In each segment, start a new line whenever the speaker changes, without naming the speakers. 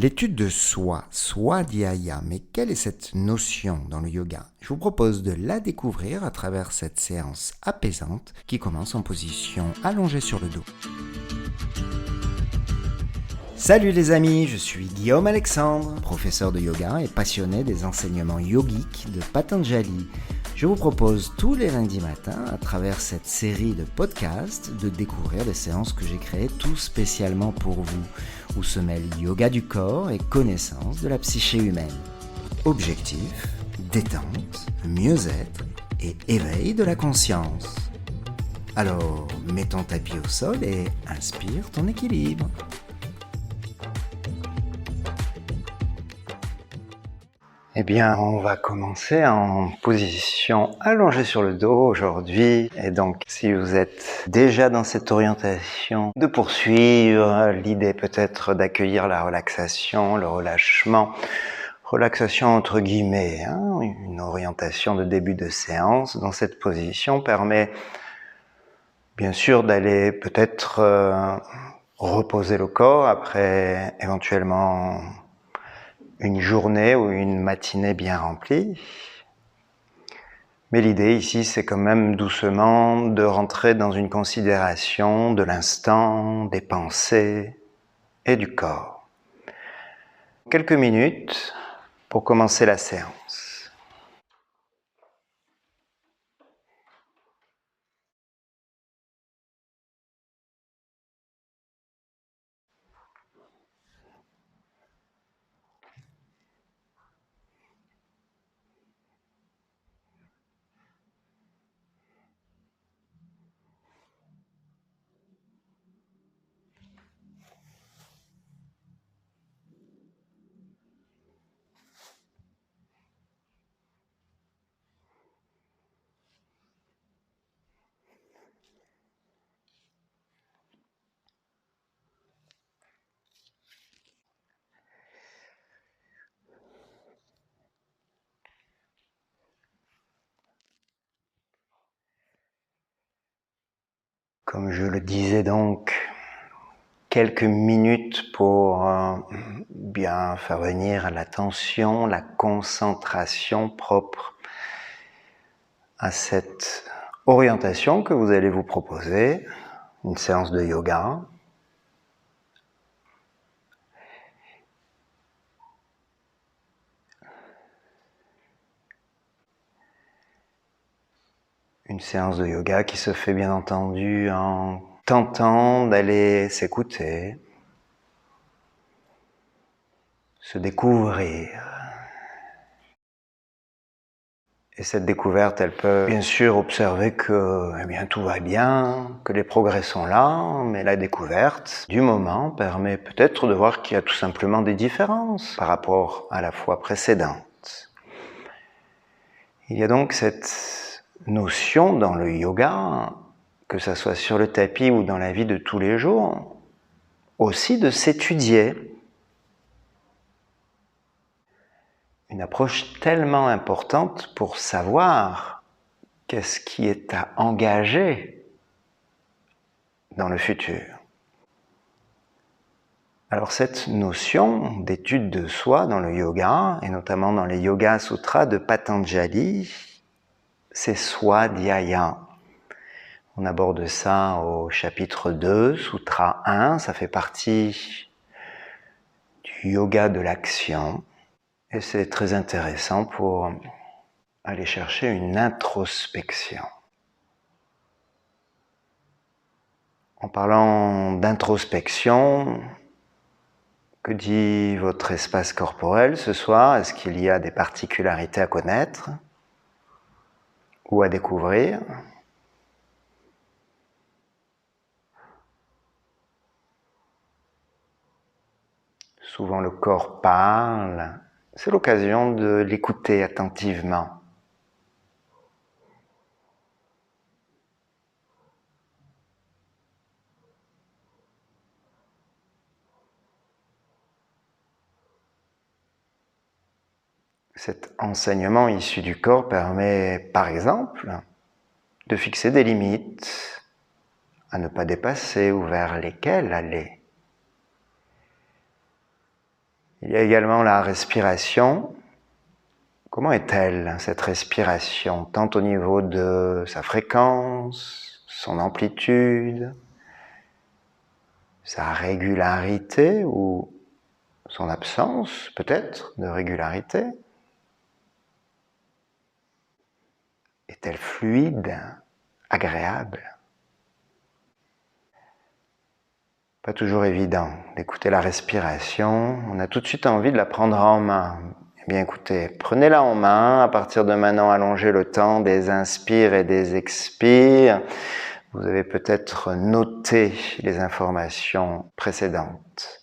L'étude de soi, swadhyaya, mais quelle est cette notion dans le yoga? Je vous propose de la découvrir à travers cette séance apaisante qui commence en position allongée sur le dos. Salut les amis, je suis Guillaume Alexandre, professeur de yoga et passionné des enseignements yogiques de Patanjali. Je vous propose tous les lundis matins, à travers cette série de podcasts, de découvrir des séances que j'ai créées tout spécialement pour vous, où se mêlent yoga du corps et connaissance de la psyché humaine. Objectif, détente, mieux-être et éveil de la conscience. Alors, mets ton tapis au sol et inspire ton équilibre. Eh bien, on va commencer en position allongée sur le dos aujourd'hui. Et donc, si vous êtes déjà dans cette orientation, de poursuivre, l'idée peut-être d'accueillir la relaxation, le relâchement. Relaxation entre guillemets, une orientation de début de séance dans cette position permet bien sûr d'aller peut-être reposer le corps après éventuellement une journée ou une matinée bien remplie. Mais l'idée ici, c'est quand même doucement de rentrer dans une considération de l'instant, des pensées et du corps. Quelques minutes pour commencer la séance. Comme je le disais donc, quelques minutes pour bien faire venir l'attention, la concentration propre à cette orientation que vous allez vous proposer, une séance de yoga. Une séance de yoga qui se fait bien entendu en tentant d'aller s'écouter, se découvrir. Et cette découverte, elle peut bien sûr observer que tout va bien, que les progrès sont là, mais la découverte du moment permet peut-être de voir qu'il y a tout simplement des différences par rapport à la fois précédente. Il y a donc cette notion dans le yoga, que ça soit sur le tapis ou dans la vie de tous les jours, aussi de s'étudier. Une approche tellement importante pour savoir qu'est-ce qui est à engager dans le futur. Alors cette notion d'étude de soi dans le yoga, et notamment dans les Yoga Sutras de Patanjali, c'est swadhyaya. On aborde ça au chapitre 2, Sutra 1, ça fait partie du yoga de l'action. Et c'est très intéressant pour aller chercher une introspection. En parlant d'introspection, que dit votre espace corporel ce soir? Est-ce qu'il y a des particularités à connaître ou à découvrir? Souvent le corps parle, c'est l'occasion de l'écouter attentivement. Cet enseignement issu du corps permet, par exemple, de fixer des limites à ne pas dépasser ou vers lesquelles aller. Il y a également la respiration. Comment est-elle, cette respiration, tant au niveau de sa fréquence, son amplitude, sa régularité ou son absence, peut-être, de régularité? Est-elle fluide, agréable? Pas toujours évident d'écouter la respiration. On a tout de suite envie de la prendre en main. Eh bien écoutez, prenez-la en main. À partir de maintenant, allongez le temps des inspires et des expires. Vous avez peut-être noté les informations précédentes.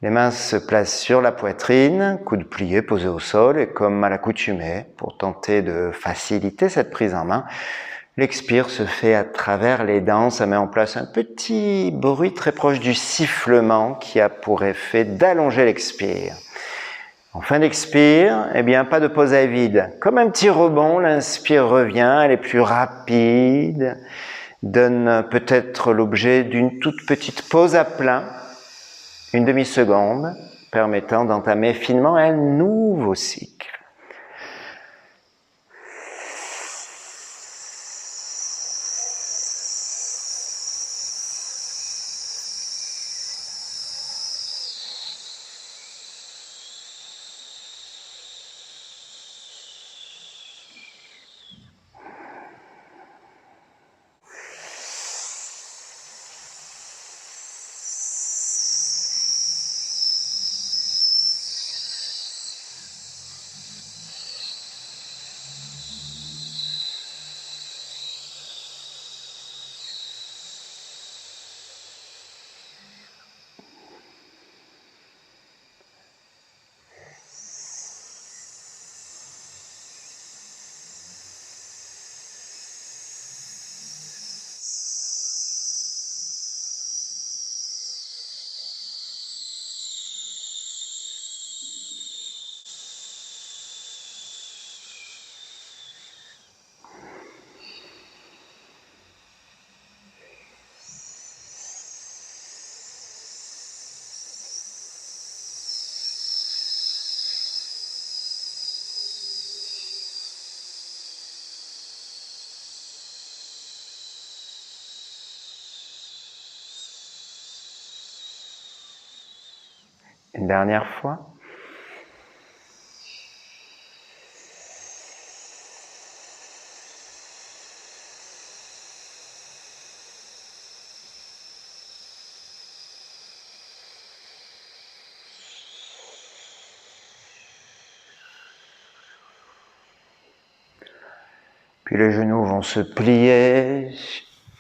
Les mains se placent sur la poitrine, coudes pliés, posés au sol, et comme à l'accoutumée, pour tenter de faciliter cette prise en main, l'expire se fait à travers les dents. Ça met en place un petit bruit très proche du sifflement qui a pour effet d'allonger l'expire. En fin d'expire, eh bien, pas de pause à vide. Comme un petit rebond, l'inspire revient, elle est plus rapide, donne peut-être l'objet d'une toute petite pause à plein, une demi-seconde, permettant d'entamer finement un nouveau cycle. Une dernière fois. Puis les genoux vont se plier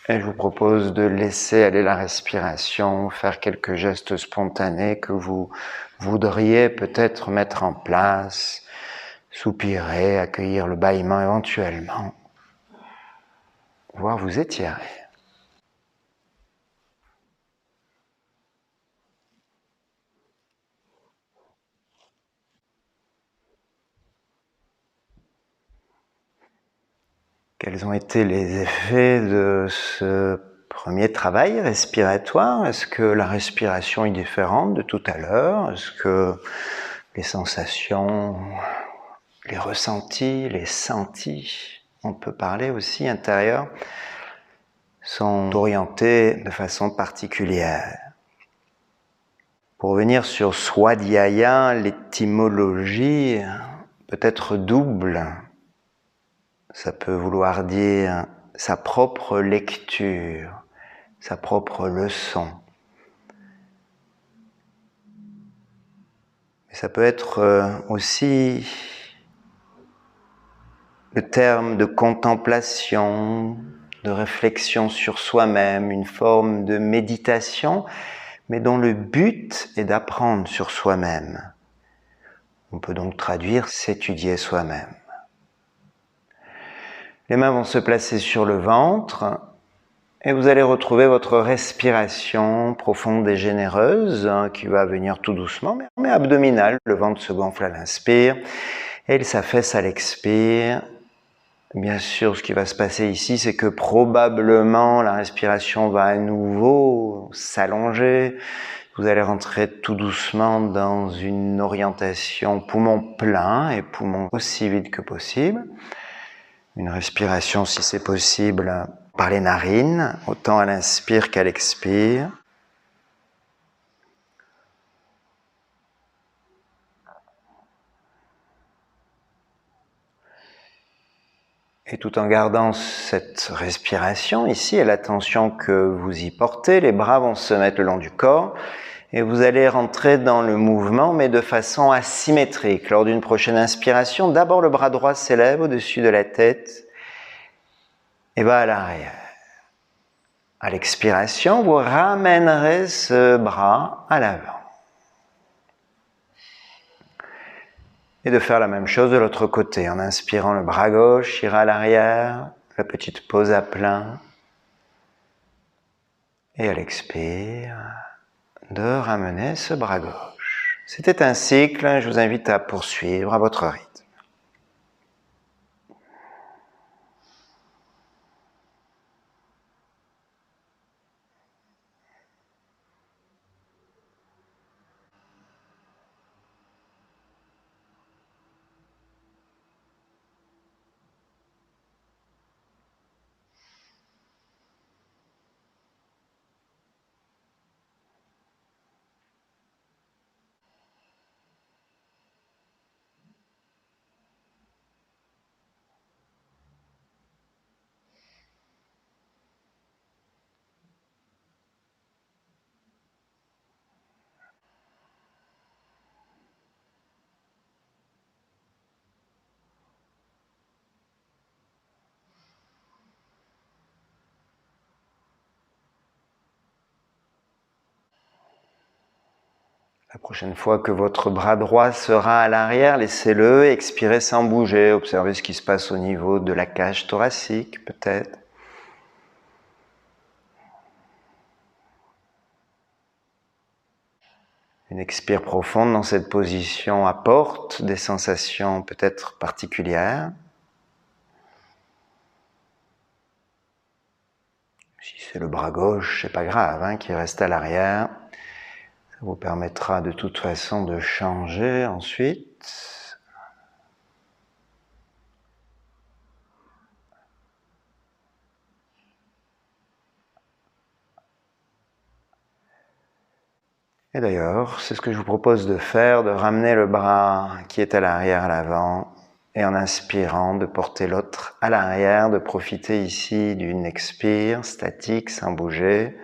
et je vous propose de laisser aller la respiration, faire quelques gestes spontanés que vous voudriez peut-être mettre en place, soupirer, accueillir le bâillement éventuellement, voire vous étirer. Quels ont été les effets de ce premier travail respiratoire? Est-ce que la respiration est différente de tout à l'heure? Est-ce que les sensations, les ressentis, les sentis, on peut parler aussi intérieurs, sont orientés de façon particulière? Pour revenir sur Swadhyaya, l'étymologie peut être double. Ça peut vouloir dire sa propre lecture, sa propre leçon. Mais ça peut être aussi le terme de contemplation, de réflexion sur soi-même, une forme de méditation, mais dont le but est d'apprendre sur soi-même. On peut donc traduire s'étudier soi-même. Les mains vont se placer sur le ventre et vous allez retrouver votre respiration profonde et généreuse qui va venir tout doucement, mais abdominale. Le ventre se gonfle à l'inspire et il s'affaisse à l'expire. Bien sûr, ce qui va se passer ici, c'est que probablement la respiration va à nouveau s'allonger. Vous allez rentrer tout doucement dans une orientation poumon plein et poumon aussi vide que possible. Une respiration, si c'est possible, par les narines, autant à l'inspire qu'à l'expire. Et tout en gardant cette respiration ici et l'attention que vous y portez, les bras vont se mettre le long du corps et vous allez rentrer dans le mouvement mais de façon asymétrique. Lors d'une prochaine inspiration, d'abord le bras droit s'élève au-dessus de la tête et va à l'arrière. À l'expiration, vous ramènerez ce bras à l'avant. Et de faire la même chose de l'autre côté. En inspirant, le bras gauche ira à l'arrière, la petite pause à plein. Et à l'expire, de ramener ce bras gauche. C'était un cycle, je vous invite à poursuivre à votre rythme. La prochaine fois que votre bras droit sera à l'arrière, laissez-le et expirez sans bouger. Observez ce qui se passe au niveau de la cage thoracique, peut-être. Une expire profonde dans cette position apporte des sensations peut-être particulières. Si c'est le bras gauche, c'est pas grave, qui reste à l'arrière. Ça vous permettra de toute façon de changer ensuite. Et d'ailleurs, c'est ce que je vous propose de faire, de ramener le bras qui est à l'arrière à l'avant, et en inspirant, de porter l'autre à l'arrière, de profiter ici d'une expire statique, sans bouger.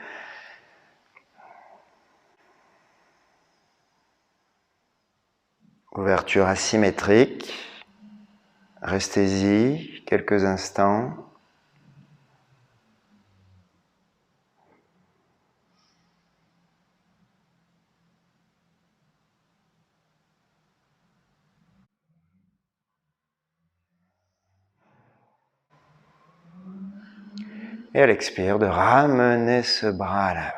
Ouverture asymétrique. Restez-y quelques instants. Et à l'expire, de ramener ce bras à l'avant.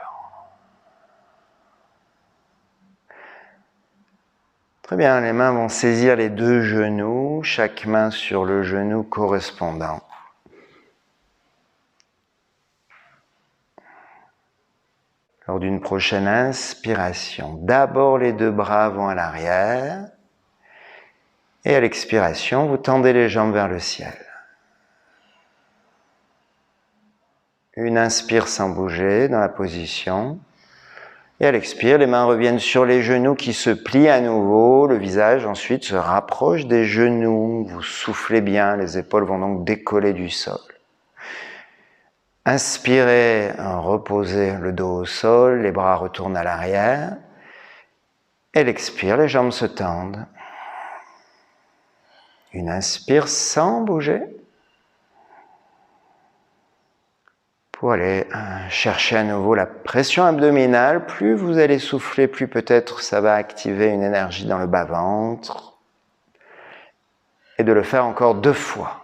Très bien, les mains vont saisir les deux genoux, chaque main sur le genou correspondant. Lors d'une prochaine inspiration, d'abord les deux bras vont à l'arrière et à l'expiration, vous tendez les jambes vers le ciel. Une inspire sans bouger dans la position. Et à l'expire, les mains reviennent sur les genoux qui se plient à nouveau. Le visage ensuite se rapproche des genoux. Vous soufflez bien, les épaules vont donc décoller du sol. Inspirez, reposez le dos au sol, les bras retournent à l'arrière. Et l'expire, les jambes se tendent. Une inspire sans bouger. Pour aller chercher à nouveau la pression abdominale. Plus vous allez souffler, plus peut-être ça va activer une énergie dans le bas-ventre. Et de le faire encore 2 fois.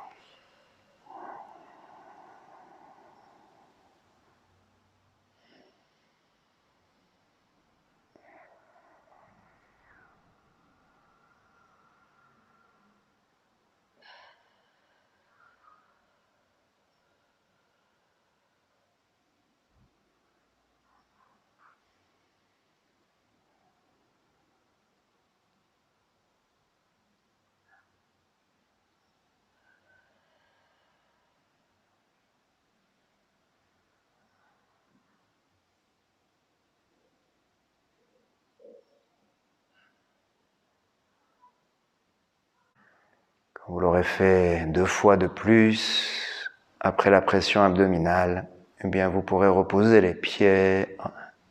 vous l'aurez fait 2 fois de plus après la pression abdominale, eh bien vous pourrez reposer les pieds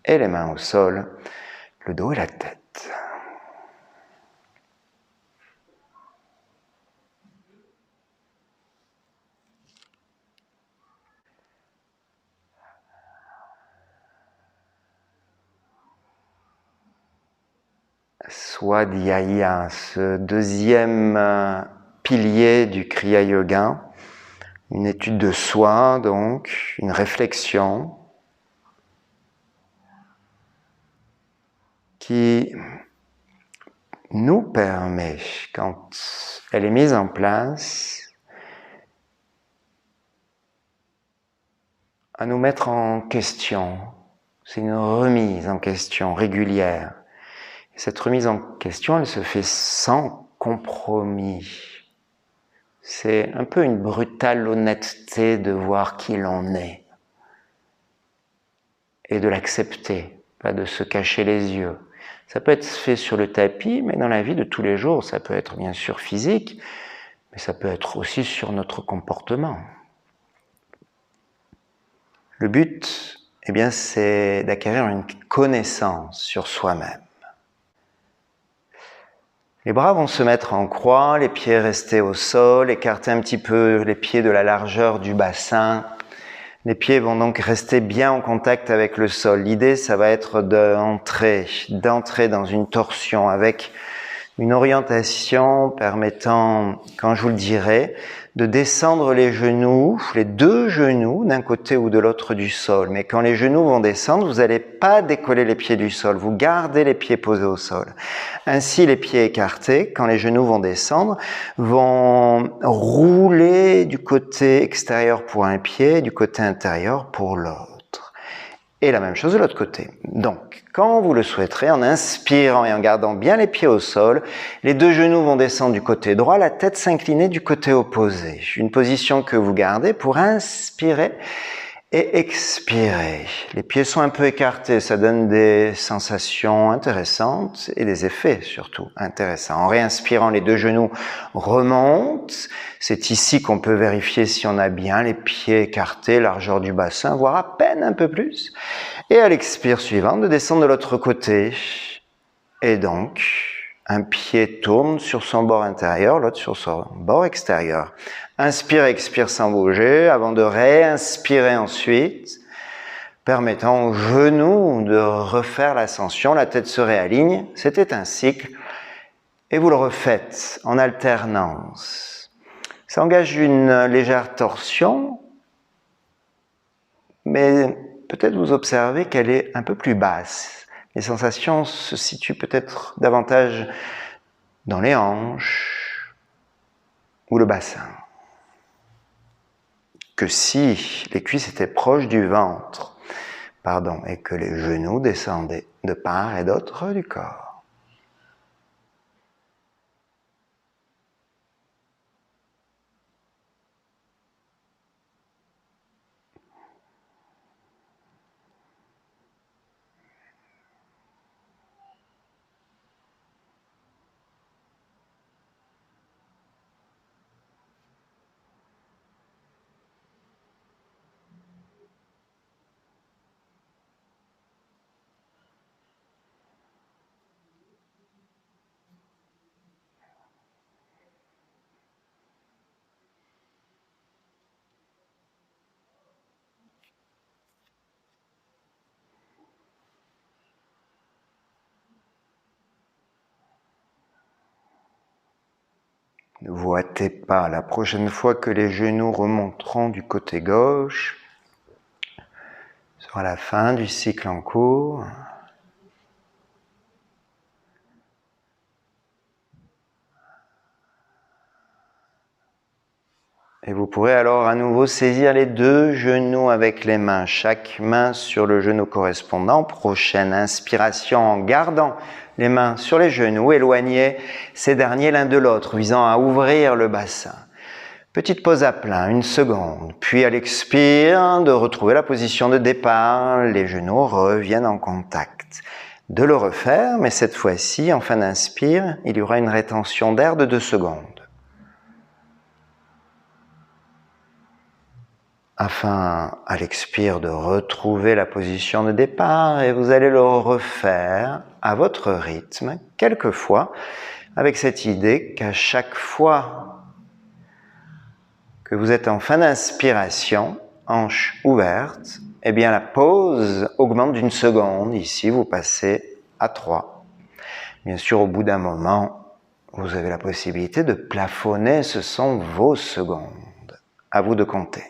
et les mains au sol, le dos et la tête. Swadhyaya, ce deuxième pilier du Kriya Yoga, une étude de soi, donc, une réflexion qui nous permet, quand elle est mise en place, à nous mettre en question. C'est une remise en question régulière. Cette remise en question, elle se fait sans compromis. C'est un peu une brutale honnêteté de voir qui l'on est et de l'accepter, pas de se cacher les yeux. Ça peut être fait sur le tapis, mais dans la vie de tous les jours, ça peut être bien sûr physique, mais ça peut être aussi sur notre comportement. Le but, eh bien, c'est d'acquérir une connaissance sur soi-même. Les bras vont se mettre en croix, les pieds restés au sol, écarter un petit peu les pieds de la largeur du bassin. Les pieds vont donc rester bien en contact avec le sol. L'idée, ça va être d'entrer dans une torsion avec une orientation permettant, quand je vous le dirai, de descendre les genoux, les 2 genoux d'un côté ou de l'autre du sol. Mais quand les genoux vont descendre, vous n'allez pas décoller les pieds du sol, vous gardez les pieds posés au sol. Ainsi, les pieds écartés, quand les genoux vont descendre, vont rouler du côté extérieur pour un pied, du côté intérieur pour l'autre. Et la même chose de l'autre côté. Donc, quand vous le souhaiterez, en inspirant et en gardant bien les pieds au sol, les 2 genoux vont descendre du côté droit, la tête s'incliner du côté opposé. Une position que vous gardez pour inspirer et expirer. Les pieds sont un peu écartés, ça donne des sensations intéressantes et des effets surtout intéressants. En réinspirant, les 2 genoux remontent. C'est ici qu'on peut vérifier si on a bien les pieds écartés, largeur du bassin, voire à peine un peu plus. Et à l'expire suivante, de descendre de l'autre côté. Et donc, un pied tourne sur son bord intérieur, l'autre sur son bord extérieur. Inspire, expire sans bouger, avant de réinspirer ensuite, permettant aux genoux de refaire l'ascension, la tête se réaligne. C'était un cycle. Et vous le refaites en alternance. Ça engage une légère torsion, mais peut-être vous observez qu'elle est un peu plus basse. Les sensations se situent peut-être davantage dans les hanches ou le bassin que si les cuisses étaient proches du ventre, et que les genoux descendaient de part et d'autre du corps. Ne vous hâtez pas, la prochaine fois que les genoux remonteront du côté gauche, sera la fin du cycle en cours. Et vous pourrez alors à nouveau saisir les 2 genoux avec les mains, chaque main sur le genou correspondant. Prochaine inspiration en gardant les mains sur les genoux, éloignez ces derniers l'un de l'autre, visant à ouvrir le bassin. Petite pause à plein, 1 seconde, puis à l'expire, de retrouver la position de départ, les genoux reviennent en contact. De le refaire, mais cette fois-ci, en fin d'inspire, il y aura une rétention d'air de 2 secondes. afin, à l'expire, de retrouver la position de départ, et vous allez le refaire à votre rythme, quelquefois, avec cette idée qu'à chaque fois que vous êtes en fin d'inspiration, hanche ouverte, eh bien la pause augmente d'1 seconde. Ici, vous passez à 3. Bien sûr, au bout d'un moment, vous avez la possibilité de plafonner, ce sont vos secondes. À vous de compter.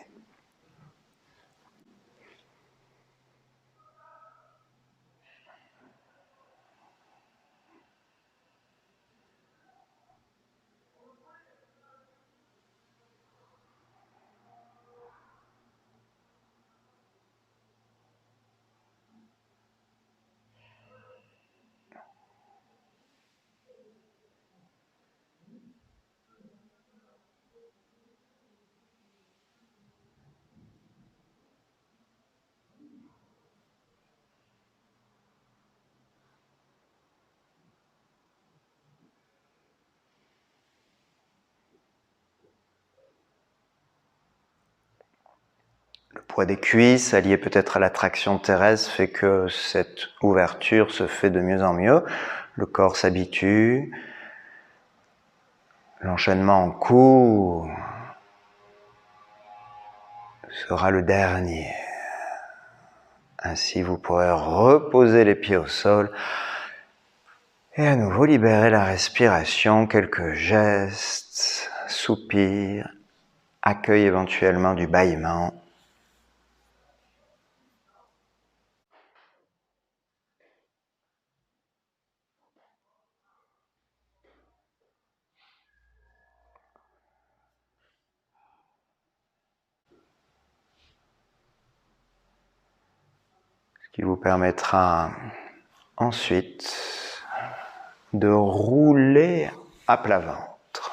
Le poids des cuisses, allié peut-être à l'attraction terrestre, fait que cette ouverture se fait de mieux en mieux. Le corps s'habitue. L'enchaînement en cours sera le dernier. Ainsi, vous pourrez reposer les pieds au sol et à nouveau libérer la respiration. Quelques gestes, soupirs, accueil éventuellement du bâillement. Ce qui vous permettra ensuite de rouler à plat ventre.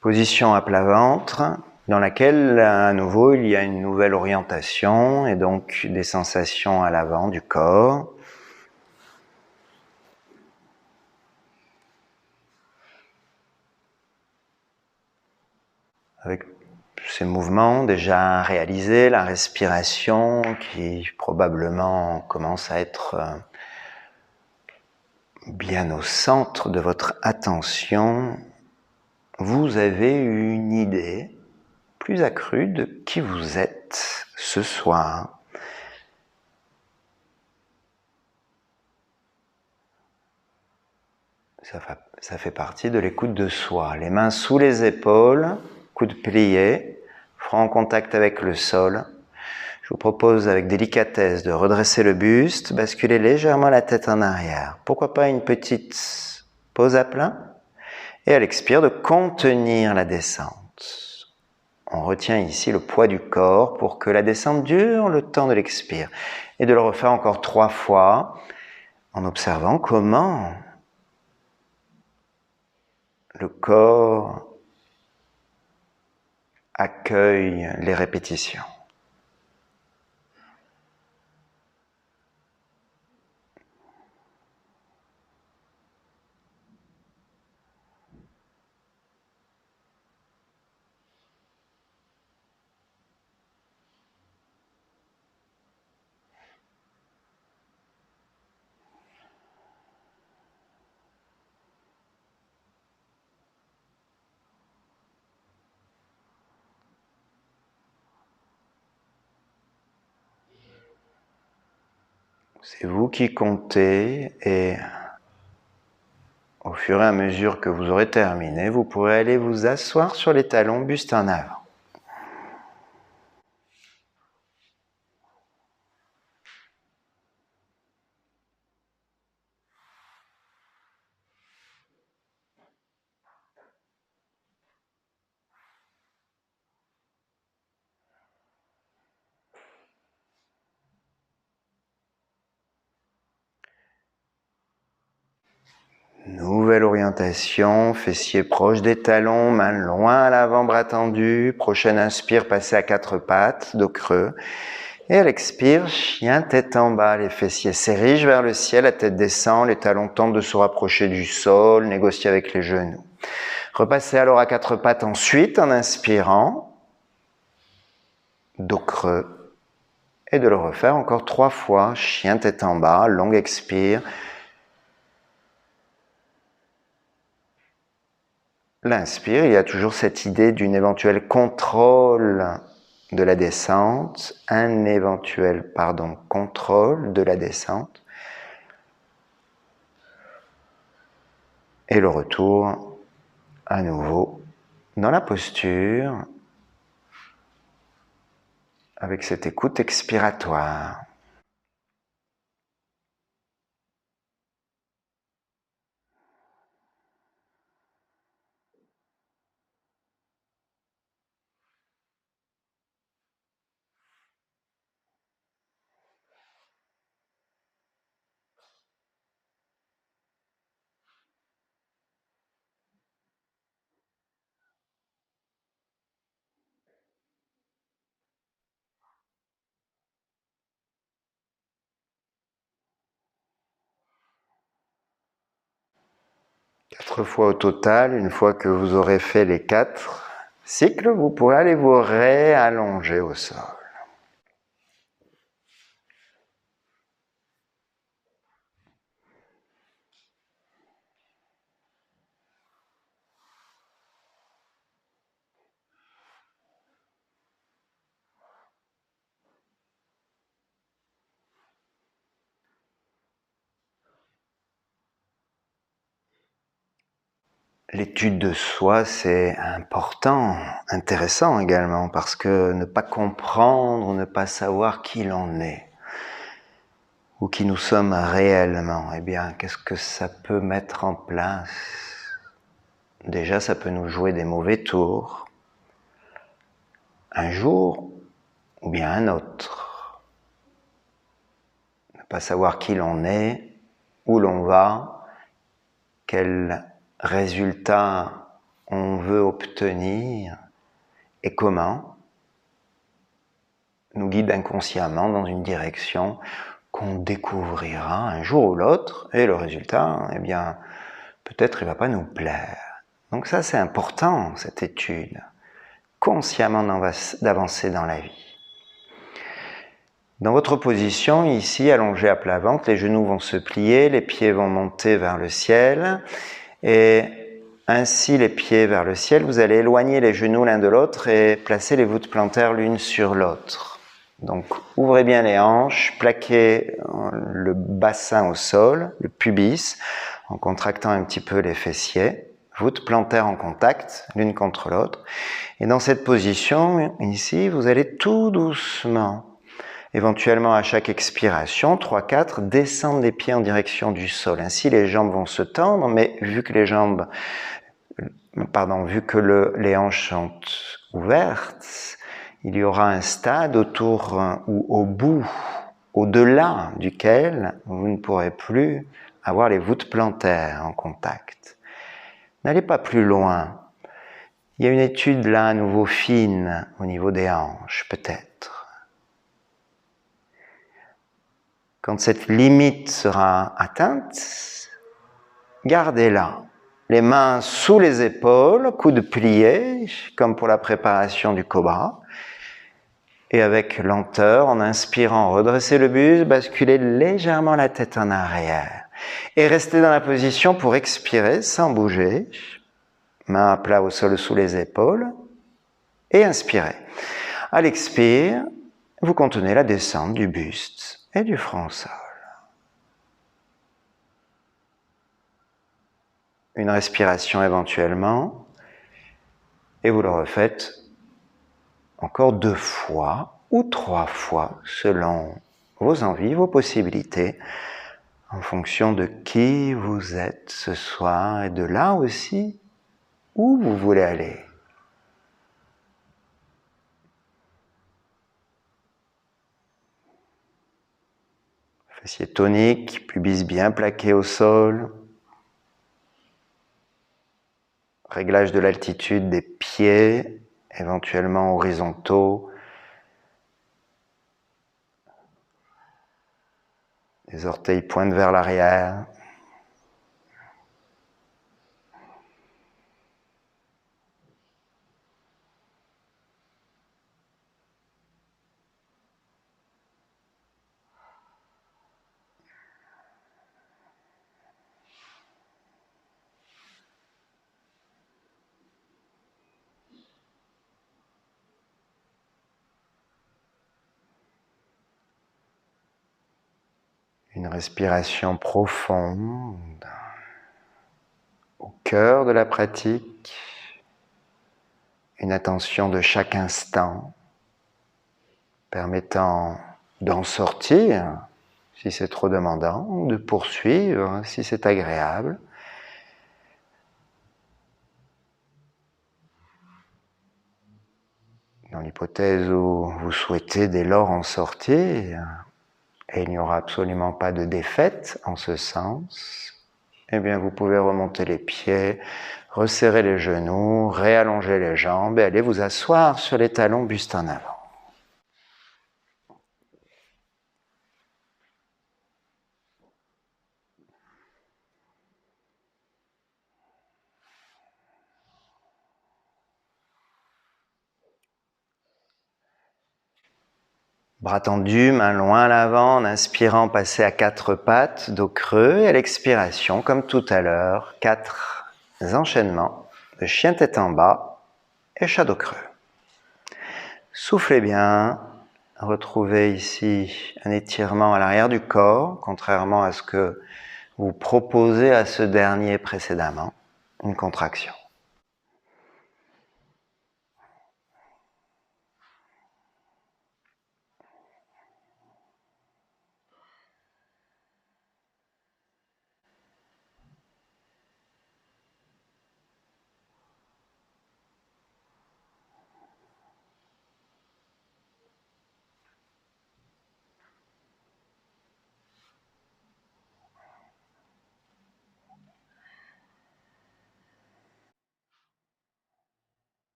Position à plat ventre, dans laquelle, à nouveau, il y a une nouvelle orientation et donc des sensations à l'avant du corps. Avec ces mouvements déjà réalisés, la respiration qui probablement commence à être bien au centre de votre attention, vous avez une idée plus accrue de qui vous êtes ce soir. Ça fait partie de l'écoute de soi. Les mains sous les épaules, coudes pliés, front en contact avec le sol. Je vous propose avec délicatesse de redresser le buste, basculer légèrement la tête en arrière. Pourquoi pas une petite pause à plat? Et à l'expire, de contenir la descente. On retient ici le poids du corps pour que la descente dure le temps de l'expire. Et de le refaire encore 3 fois en observant comment le corps accueille les répétitions. C'est vous qui comptez et au fur et à mesure que vous aurez terminé, vous pourrez aller vous asseoir sur les talons, buste en avant. Nouvelle orientation, fessiers proches des talons, mains loin à l'avant, bras tendus. Prochaine inspire, passez à 4 pattes, dos creux. Et à l'expire, chien tête en bas, les fessiers s'érigent vers le ciel, la tête descend, les talons tentent de se rapprocher du sol, négocier avec les genoux. Repassez alors à quatre pattes ensuite en inspirant, dos creux, et de le refaire encore 3 fois, chien tête en bas, longue expire. L'inspire, il y a toujours cette idée d'une éventuelle contrôle de la descente, un éventuel, contrôle de la descente. Et le retour, à nouveau, dans la posture, avec cette écoute expiratoire. Quatre fois au total, une fois que vous aurez fait les 4 cycles, vous pourrez aller vous réallonger au sol. L'étude de soi, c'est important, intéressant également, parce que ne pas comprendre, ne pas savoir qui l'on est, ou qui nous sommes réellement, eh bien, qu'est-ce que ça peut mettre en place? Déjà, ça peut nous jouer des mauvais tours, un jour ou bien un autre. Ne pas savoir qui l'on est, où l'on va, quel résultat on veut obtenir et comment, nous guide inconsciemment dans une direction qu'on découvrira un jour ou l'autre, et le résultat, eh bien, peut-être il ne va pas nous plaire. Donc ça, c'est important, cette étude, consciemment d'avancer dans la vie. Dans votre position, ici, allongé à plat ventre, les genoux vont se plier, les pieds vont monter vers le ciel, et ainsi les pieds vers le ciel, vous allez éloigner les genoux l'un de l'autre et placer les voûtes plantaires l'une sur l'autre. Donc ouvrez bien les hanches, plaquez le bassin au sol, le pubis, en contractant un petit peu les fessiers, voûtes plantaires en contact l'une contre l'autre. Et dans cette position, ici, vous allez tout doucement, éventuellement à chaque expiration, 3-4, descendre les pieds en direction du sol. Ainsi, les jambes vont se tendre, mais vu que les hanches sont ouvertes, il y aura un stade autour ou au bout, au-delà duquel vous ne pourrez plus avoir les voûtes plantaires en contact. N'allez pas plus loin. Il y a une étude là à nouveau fine au niveau des hanches, peut-être. Quand cette limite sera atteinte, gardez-la. Les mains sous les épaules, coudes pliés, comme pour la préparation du cobra. Et avec lenteur, en inspirant, redressez le buste, basculez légèrement la tête en arrière. Et restez dans la position pour expirer sans bouger. Main à plat au sol sous les épaules. Et inspirez. À l'expire, vous contenez la descente du buste et du front au sol. Une respiration éventuellement, et vous le refaites encore 2 fois ou 3 fois selon vos envies, vos possibilités, en fonction de qui vous êtes ce soir et de là aussi où vous voulez aller. Fessiers toniques, pubis bien plaqué au sol. Réglage de l'altitude des pieds, éventuellement horizontaux. Les orteils pointent vers l'arrière. Une respiration profonde au cœur de la pratique, une attention de chaque instant permettant d'en sortir si c'est trop demandant, de poursuivre si c'est agréable. Dans l'hypothèse où vous souhaitez dès lors en sortir, et il n'y aura absolument pas de défaite en ce sens, eh bien vous pouvez remonter les pieds, resserrer les genoux, réallonger les jambes et aller vous asseoir sur les talons, buste en avant. Bras tendus, mains loin à l'avant, en inspirant, passez à quatre pattes, dos creux, et à l'expiration, comme tout à l'heure, 4 enchaînements de chien tête en bas et chat dos creux. Soufflez bien, retrouvez ici un étirement à l'arrière du corps, contrairement à ce que vous proposez à ce dernier précédemment, une contraction.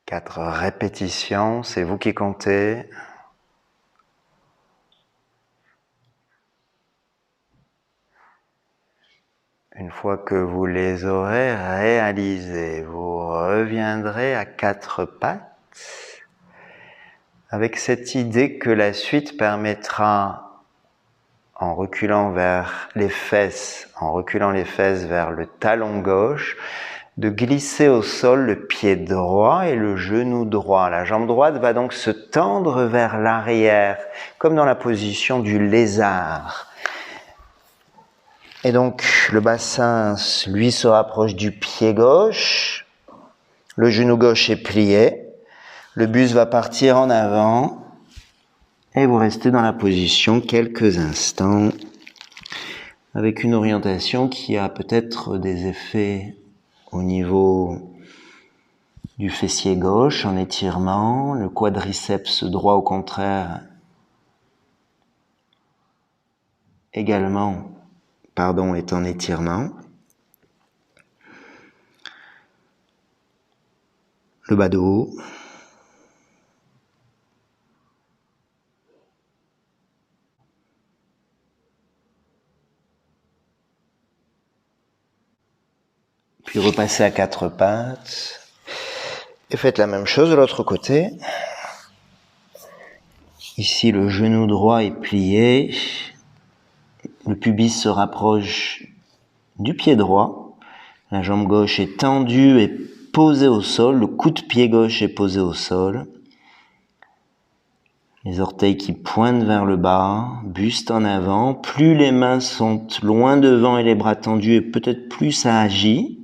Quatre répétitions, c'est vous qui comptez. Une fois que vous les aurez réalisées, vous reviendrez à quatre pattes avec cette idée que la suite permettra, en reculant vers les fesses, vers le talon gauche, de glisser au sol le pied droit et le genou droit. La jambe droite va donc se tendre vers l'arrière, comme dans la position du lézard. Et donc, le bassin, lui, se rapproche du pied gauche. Le genou gauche est plié. Le buste va partir en avant. Et vous restez dans la position quelques instants avec une orientation qui a peut-être des effets au niveau du fessier gauche en étirement. Le quadriceps droit, au contraire, également, est en étirement. Le bas dos. Puis repassez à quatre pattes. Et faites la même chose de l'autre côté. Ici, le genou droit est plié. Le pubis se rapproche du pied droit. La jambe gauche est tendue et posée au sol. Le coup de pied gauche est posé au sol. Les orteils qui pointent vers le bas, buste en avant. Plus les mains sont loin devant et les bras tendus, et peut-être plus ça agit.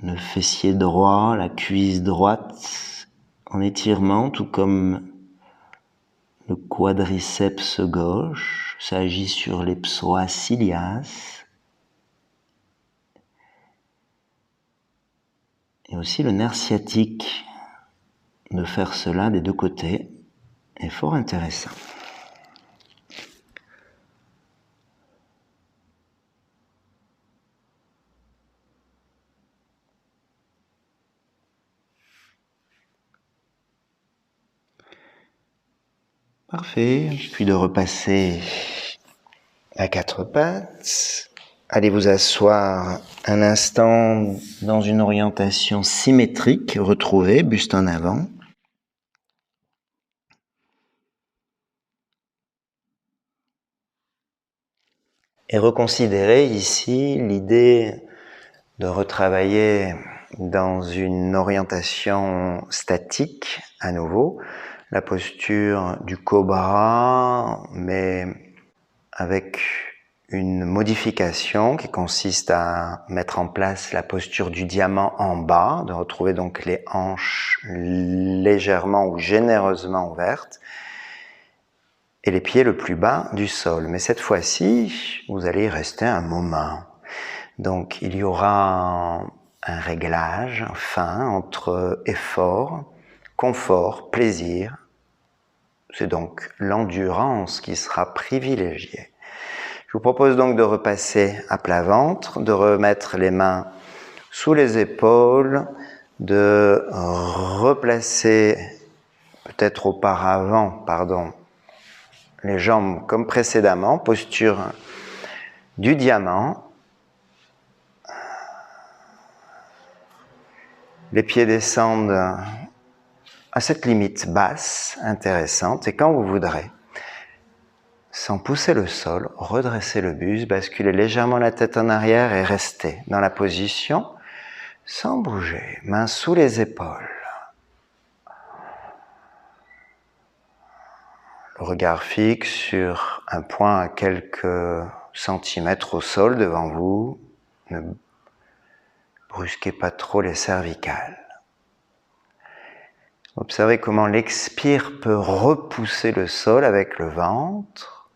Le fessier droit, la cuisse droite en étirement, tout comme le quadriceps gauche. Ça agit sur les psoas ciliaces. Et aussi le nerf sciatique, de faire cela des deux côtés, est fort intéressant. Parfait. Puis de repasser à quatre pattes. Allez vous asseoir un instant dans une orientation symétrique, retrouvée, buste en avant. Et reconsidérez ici l'idée de retravailler dans une orientation statique à nouveau, la posture du cobra, mais avec une modification qui consiste à mettre en place la posture du diamant en bas, de retrouver donc les hanches légèrement ou généreusement ouvertes, et les pieds le plus bas du sol. Mais cette fois-ci, vous allez y rester un moment. Donc il y aura un réglage fin entre effort, confort, plaisir. C'est donc l'endurance qui sera privilégiée. Je vous propose donc de repasser à plat ventre, de remettre les mains sous les épaules, de replacer peut-être auparavant, les jambes comme précédemment, posture du diamant. Les pieds descendent à cette limite basse, intéressante, et quand vous voudrez, sans pousser le sol, redressez le buste, basculez légèrement la tête en arrière et restez dans la position sans bouger, mains sous les épaules. Le regard fixe sur un point à quelques centimètres au sol devant vous. Ne brusquez pas trop les cervicales. Observez comment l'expire peut repousser le sol avec le ventre.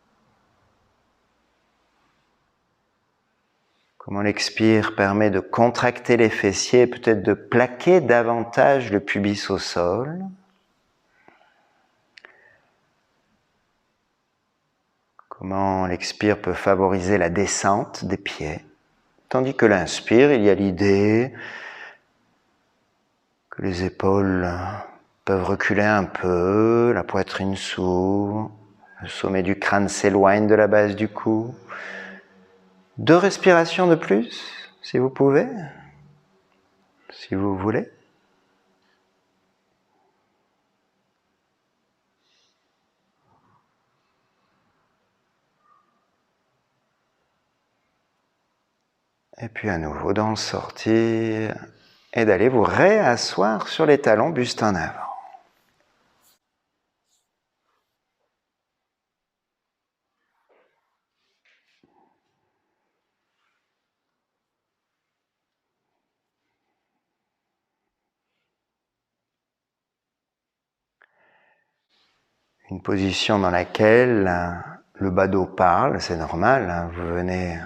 Comment l'expire permet de contracter les fessiers et peut-être de plaquer davantage le pubis au sol. Comment l'expire peut favoriser la descente des pieds. Tandis que l'inspire, il y a l'idée que les épaules peuvent reculer un peu, la poitrine s'ouvre, le sommet du crâne s'éloigne de la base du cou. 2 respirations de plus, si vous pouvez, si vous voulez. Et puis à nouveau d'en sortir et d'aller vous réasseoir sur les talons, buste en avant. Une position dans laquelle le bas dos parle, c'est normal, vous venez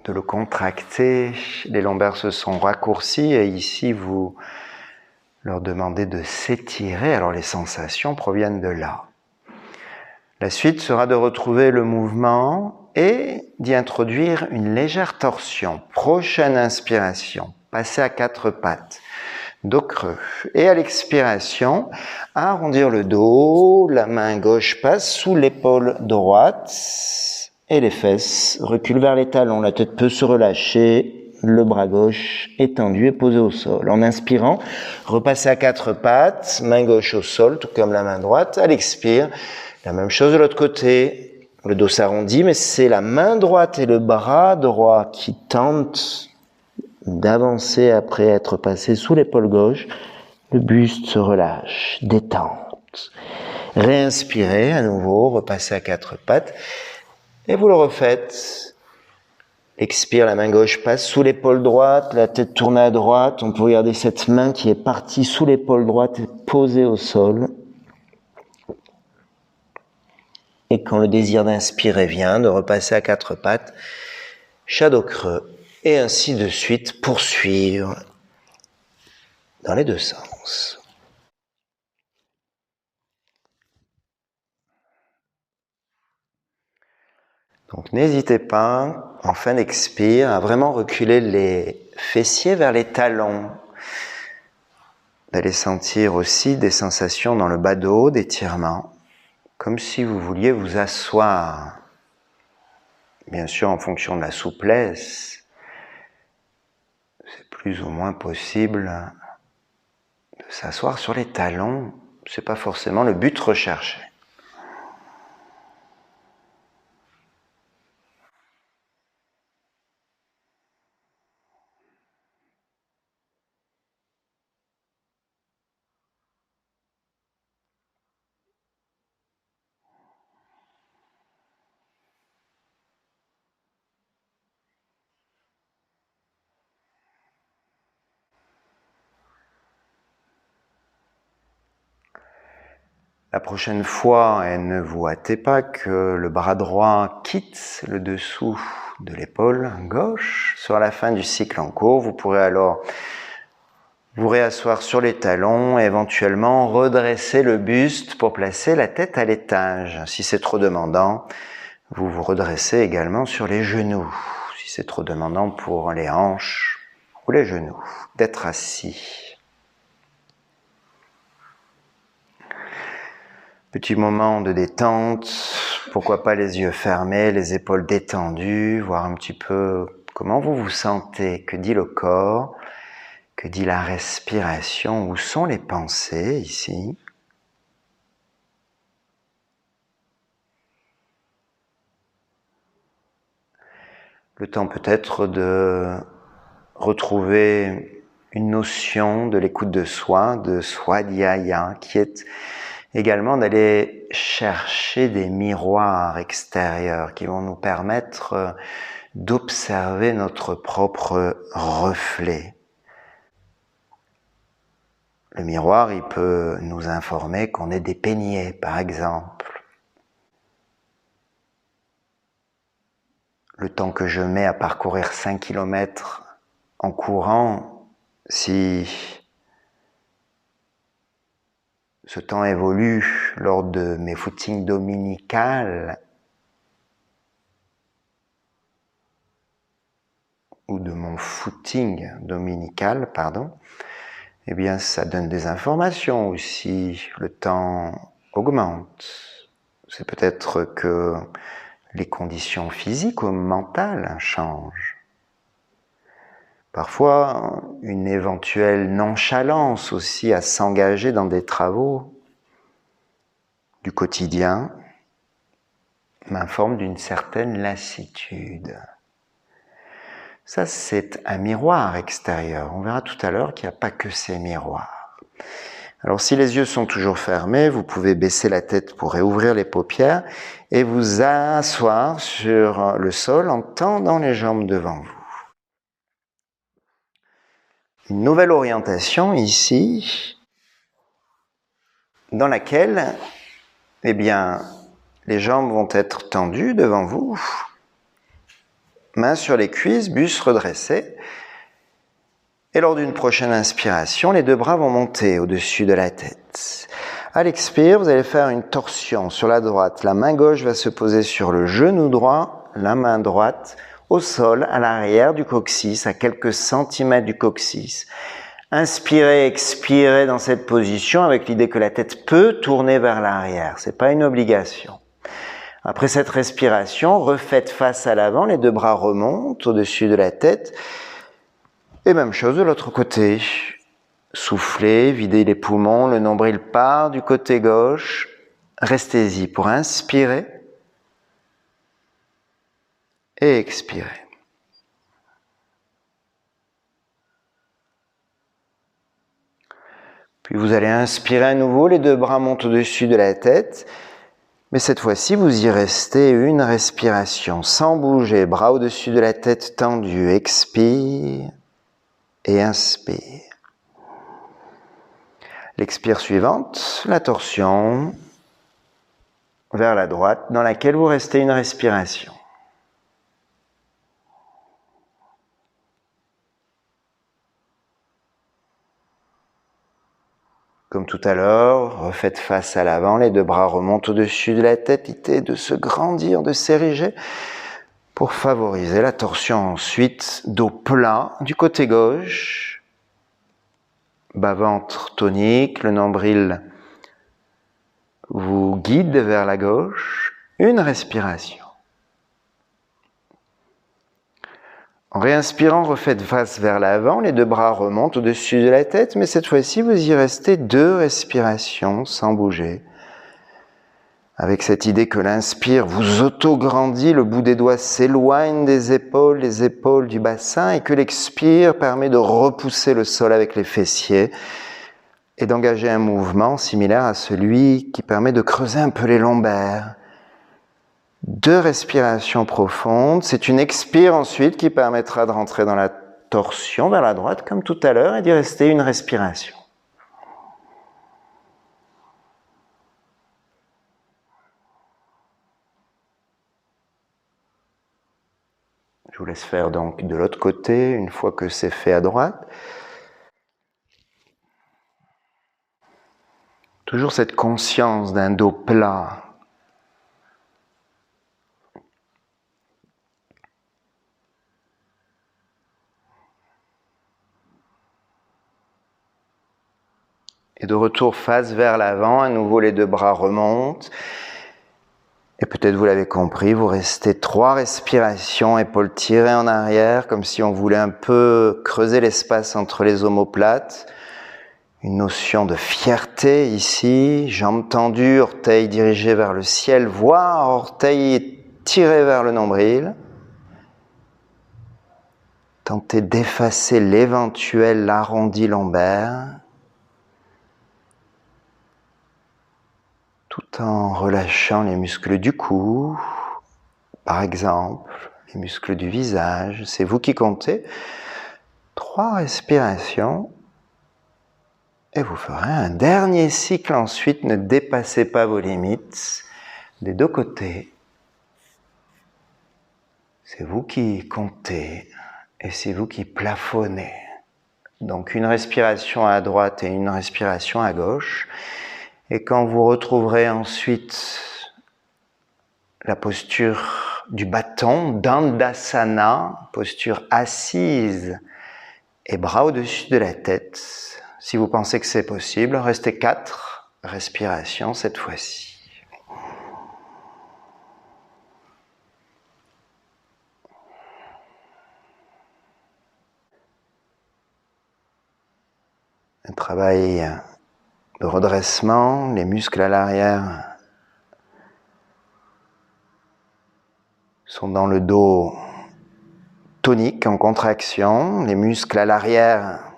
de le contracter, les lombaires se sont raccourcis et ici vous leur demandez de s'étirer, alors les sensations proviennent de là. La suite sera de retrouver le mouvement et d'y introduire une légère torsion. Prochaine inspiration, passez à 4 pattes, dos creux. Et à l'expiration, arrondir le dos, la main gauche passe sous l'épaule droite et les fesses reculent vers les talons. La tête peut se relâcher, le bras gauche étendu et posé au sol. En inspirant, repassez à 4 pattes, main gauche au sol, tout comme la main droite. À l'expire, la même chose de l'autre côté. Le dos s'arrondit, mais c'est la main droite et le bras droit qui tentent d'avancer après être passé sous l'épaule gauche. Le buste se relâche, détente. Réinspirez à nouveau, repassez à 4 pattes et vous le refaites. Expire, la main gauche passe sous l'épaule droite, la tête tourne à droite. On peut regarder cette main qui est partie sous l'épaule droite et posée au sol. Et quand le désir d'inspirer vient, de repasser à 4 pattes, shadow creux, et ainsi de suite, poursuivre dans les 2 sens. Donc n'hésitez pas, en fin d'expire, à vraiment reculer les fessiers vers les talons. D'aller sentir aussi des sensations dans le bas dos, d'étirement, comme si vous vouliez vous asseoir. Bien sûr, en fonction de la souplesse, c'est plus ou moins possible de s'asseoir sur les talons. Ce n'est pas forcément le but recherché. La prochaine fois, et ne vous hâtez pas que le bras droit quitte le dessous de l'épaule gauche. Sur la fin du cycle en cours, vous pourrez alors vous réasseoir sur les talons et éventuellement redresser le buste pour placer la tête à l'étage. Si c'est trop demandant, vous vous redressez également sur les genoux. Si c'est trop demandant pour les hanches ou les genoux, d'être assis. Petit moment de détente, pourquoi pas les yeux fermés, les épaules détendues, voir un petit peu comment vous vous sentez, que dit le corps, que dit la respiration, où sont les pensées ici. Le temps peut-être de retrouver une notion de l'écoute de soi, de swadhyaya, qui est également d'aller chercher des miroirs extérieurs qui vont nous permettre d'observer notre propre reflet. Le miroir, il peut nous informer qu'on est dépeigné, par exemple. Le temps que je mets à parcourir 5 km en courant, si ce temps évolue lors de mes footings dominicales ou de mon footing dominical, eh bien ça donne des informations aussi, le temps augmente. C'est peut-être que les conditions physiques ou mentales changent. Parfois, une éventuelle nonchalance aussi à s'engager dans des travaux du quotidien m'informe d'une certaine lassitude. Ça, c'est un miroir extérieur. On verra tout à l'heure qu'il n'y a pas que ces miroirs. Alors, si les yeux sont toujours fermés, vous pouvez baisser la tête pour réouvrir les paupières et vous asseoir sur le sol en tendant les jambes devant vous. Une nouvelle orientation ici, dans laquelle, eh bien, les jambes vont être tendues devant vous, mains sur les cuisses, buste redressé. Et lors d'une prochaine inspiration, les deux bras vont monter au-dessus de la tête. À l'expire, vous allez faire une torsion sur la droite. La main gauche va se poser sur le genou droit, la main droite au sol, à l'arrière du coccyx, à quelques centimètres du coccyx. Inspirez, expirez dans cette position avec l'idée que la tête peut tourner vers l'arrière. C'est pas une obligation. Après cette respiration, refaites face à l'avant, les deux bras remontent au-dessus de la tête. Et même chose de l'autre côté. Soufflez, videz les poumons, le nombril part du côté gauche. Restez-y pour inspirer et expirer. Puis vous allez inspirer à nouveau, les deux bras montent au-dessus de la tête. Mais cette fois-ci, vous y restez une respiration sans bouger, bras au-dessus de la tête tendue. Expire et inspire. L'expire suivante, la torsion vers la droite, dans laquelle vous restez une respiration. Comme tout à l'heure, refaites face à l'avant, les deux bras remontent au-dessus de la tête, l'idée de se grandir, de s'ériger, pour favoriser la torsion ensuite, dos plat du côté gauche, bas-ventre tonique, le nombril vous guide vers la gauche, une respiration. En réinspirant, refaites face vers l'avant, les 2 bras remontent au-dessus de la tête, mais cette fois-ci, vous y restez 2 respirations sans bouger. Avec cette idée que l'inspire vous auto-grandit, le bout des doigts s'éloigne des épaules, les épaules du bassin, et que l'expire permet de repousser le sol avec les fessiers et d'engager un mouvement similaire à celui qui permet de creuser un peu les lombaires. 2 respirations profondes, c'est une expire ensuite qui permettra de rentrer dans la torsion vers la droite comme tout à l'heure et d'y rester une respiration. Je vous laisse faire donc de l'autre côté une fois que c'est fait à droite. Toujours cette conscience d'un dos plat. Et de retour face vers l'avant, à nouveau les 2 bras remontent. Et peut-être vous l'avez compris, vous restez 3 respirations, épaules tirées en arrière, comme si on voulait un peu creuser l'espace entre les omoplates. Une notion de fierté ici, jambes tendues, orteils dirigés vers le ciel, voire orteils tirés vers le nombril. Tentez d'effacer l'éventuel arrondi lombaire, tout en relâchant les muscles du cou, par exemple, les muscles du visage. C'est vous qui comptez. 3 respirations. Et vous ferez un dernier cycle ensuite. Ne dépassez pas vos limites des 2 côtés. C'est vous qui comptez et c'est vous qui plafonnez. Donc une respiration à droite et une respiration à gauche. Et quand vous retrouverez ensuite la posture du bâton, Dandasana, posture assise et bras au-dessus de la tête, si vous pensez que c'est possible, restez 4 respirations cette fois-ci. Un travail de redressement, les muscles à l'arrière sont dans le dos toniques, en contraction. Les muscles à l'arrière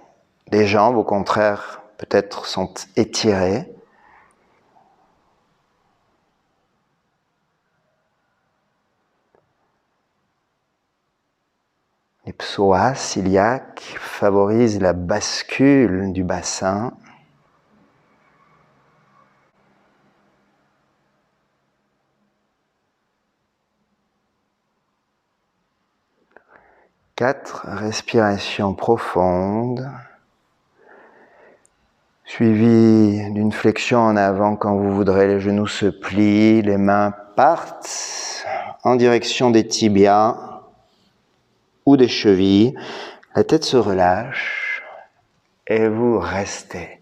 des jambes, au contraire, peut-être sont étirés. Les psoas iliaques favorisent la bascule du bassin. Quatre respirations profondes, suivies d'une flexion en avant quand vous voudrez. Les genoux se plient, les mains partent en direction des tibias ou des chevilles. La tête se relâche et vous restez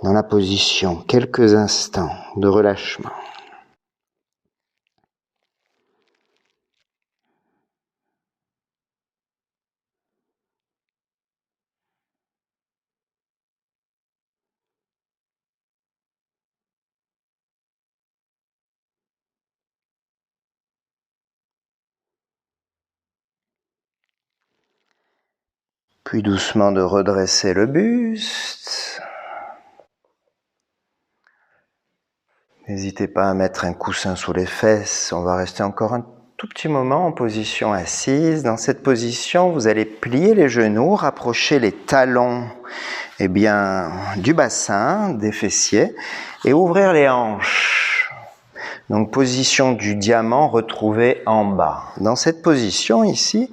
dans la position quelques instants de relâchement. Puis doucement de redresser le buste. N'hésitez pas à mettre un coussin sous les fesses. On va rester encore un tout petit moment en position assise. Dans cette position, vous allez plier les genoux, rapprocher les talons du bassin, des fessiers, et ouvrir les hanches. Donc position du diamant retrouvée en bas. Dans cette position ici,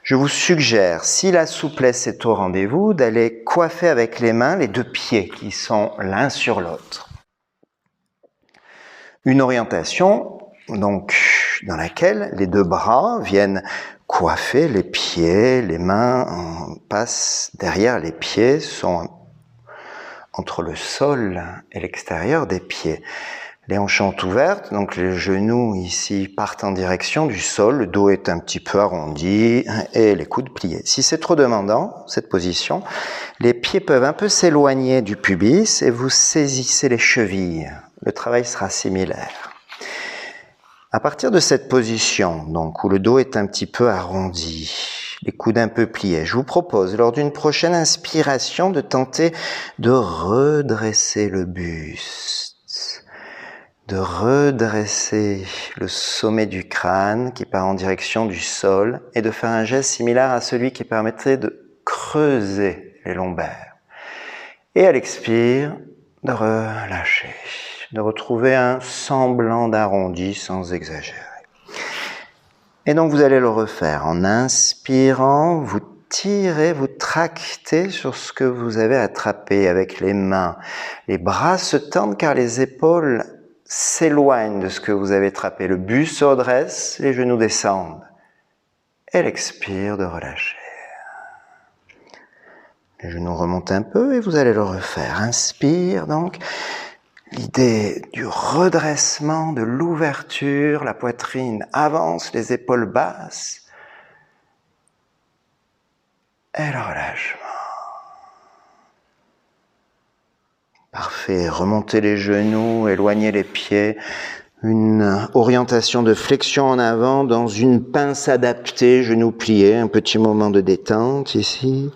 je vous suggère, si la souplesse est au rendez-vous, d'aller coiffer avec les mains les 2 pieds qui sont l'un sur l'autre. Une orientation donc dans laquelle les 2 bras viennent coiffer les pieds, les mains passent derrière les pieds, sont entre le sol et l'extérieur des pieds. Les hanches sont ouvertes, donc les genoux ici partent en direction du sol, le dos est un petit peu arrondi et les coudes pliés. Si c'est trop demandant, cette position, les pieds peuvent un peu s'éloigner du pubis et vous saisissez les chevilles. Le travail sera similaire. À partir de cette position, donc, où le dos est un petit peu arrondi, les coudes un peu pliés, je vous propose, lors d'une prochaine inspiration, de tenter de redresser le buste, de redresser le sommet du crâne qui part en direction du sol et de faire un geste similaire à celui qui permettrait de creuser les lombaires. Et à l'expire, de relâcher, de retrouver un semblant d'arrondi sans exagérer. Et donc vous allez le refaire en inspirant, vous tirez, vous tractez sur ce que vous avez attrapé avec les mains. Les bras se tendent car les épaules s'éloignent de ce que vous avez attrapé. Le buste se redresse, les genoux descendent. Et l'expire de relâcher. Les genoux remontent un peu et vous allez le refaire. Inspire donc. L'idée du redressement, de l'ouverture, la poitrine avance, les épaules basses. Et le relâchement. Parfait. Remontez les genoux, éloignez les pieds. Une orientation de flexion en avant dans une pince adaptée, genoux pliés. Un petit moment de détente ici.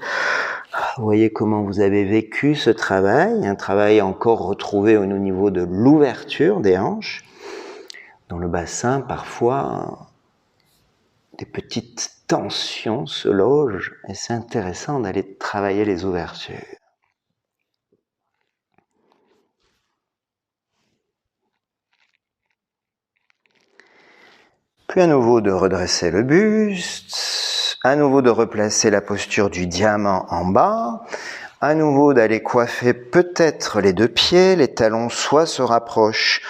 Vous voyez comment vous avez vécu ce travail, un travail encore retrouvé au niveau de l'ouverture des hanches. Dans le bassin, parfois, des petites tensions se logent et c'est intéressant d'aller travailler les ouvertures. Puis à nouveau de redresser le buste, à nouveau de replacer la posture du diamant en bas, à nouveau d'aller coiffer peut-être les deux pieds, les talons soit se rapprochent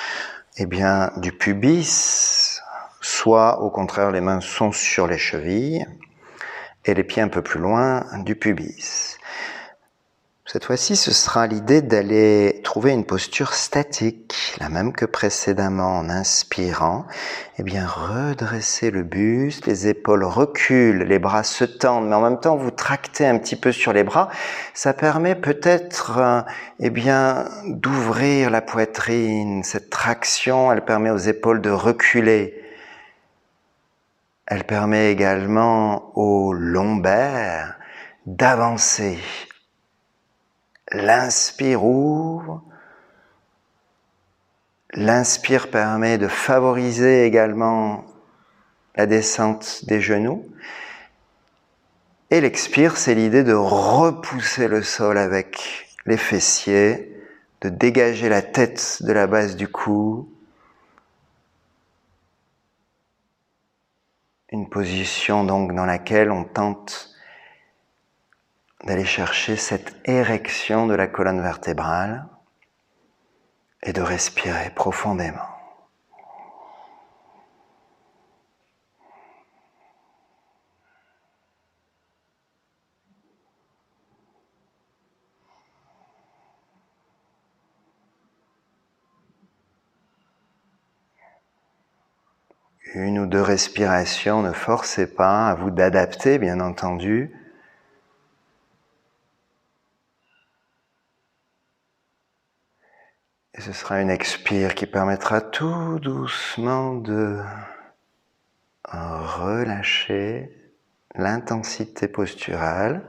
du pubis, soit au contraire les mains sont sur les chevilles et les pieds un peu plus loin du pubis. Cette fois-ci, ce sera l'idée d'aller trouver une posture statique, la même que précédemment en inspirant. Redresser le buste, les épaules reculent, les bras se tendent, mais en même temps vous tractez un petit peu sur les bras. Ça permet peut-être d'ouvrir la poitrine. Cette traction, elle permet aux épaules de reculer. Elle permet également aux lombaires d'avancer. L'inspire ouvre, l'inspire permet de favoriser également la descente des genoux et l'expire, c'est l'idée de repousser le sol avec les fessiers, de dégager la tête de la base du cou. Une position donc dans laquelle on tente d'aller chercher cette érection de la colonne vertébrale et de respirer profondément. Une ou deux respirations, ne forcez pas, à vous d'adapter bien entendu. Et ce sera une expire qui permettra tout doucement de relâcher l'intensité posturale,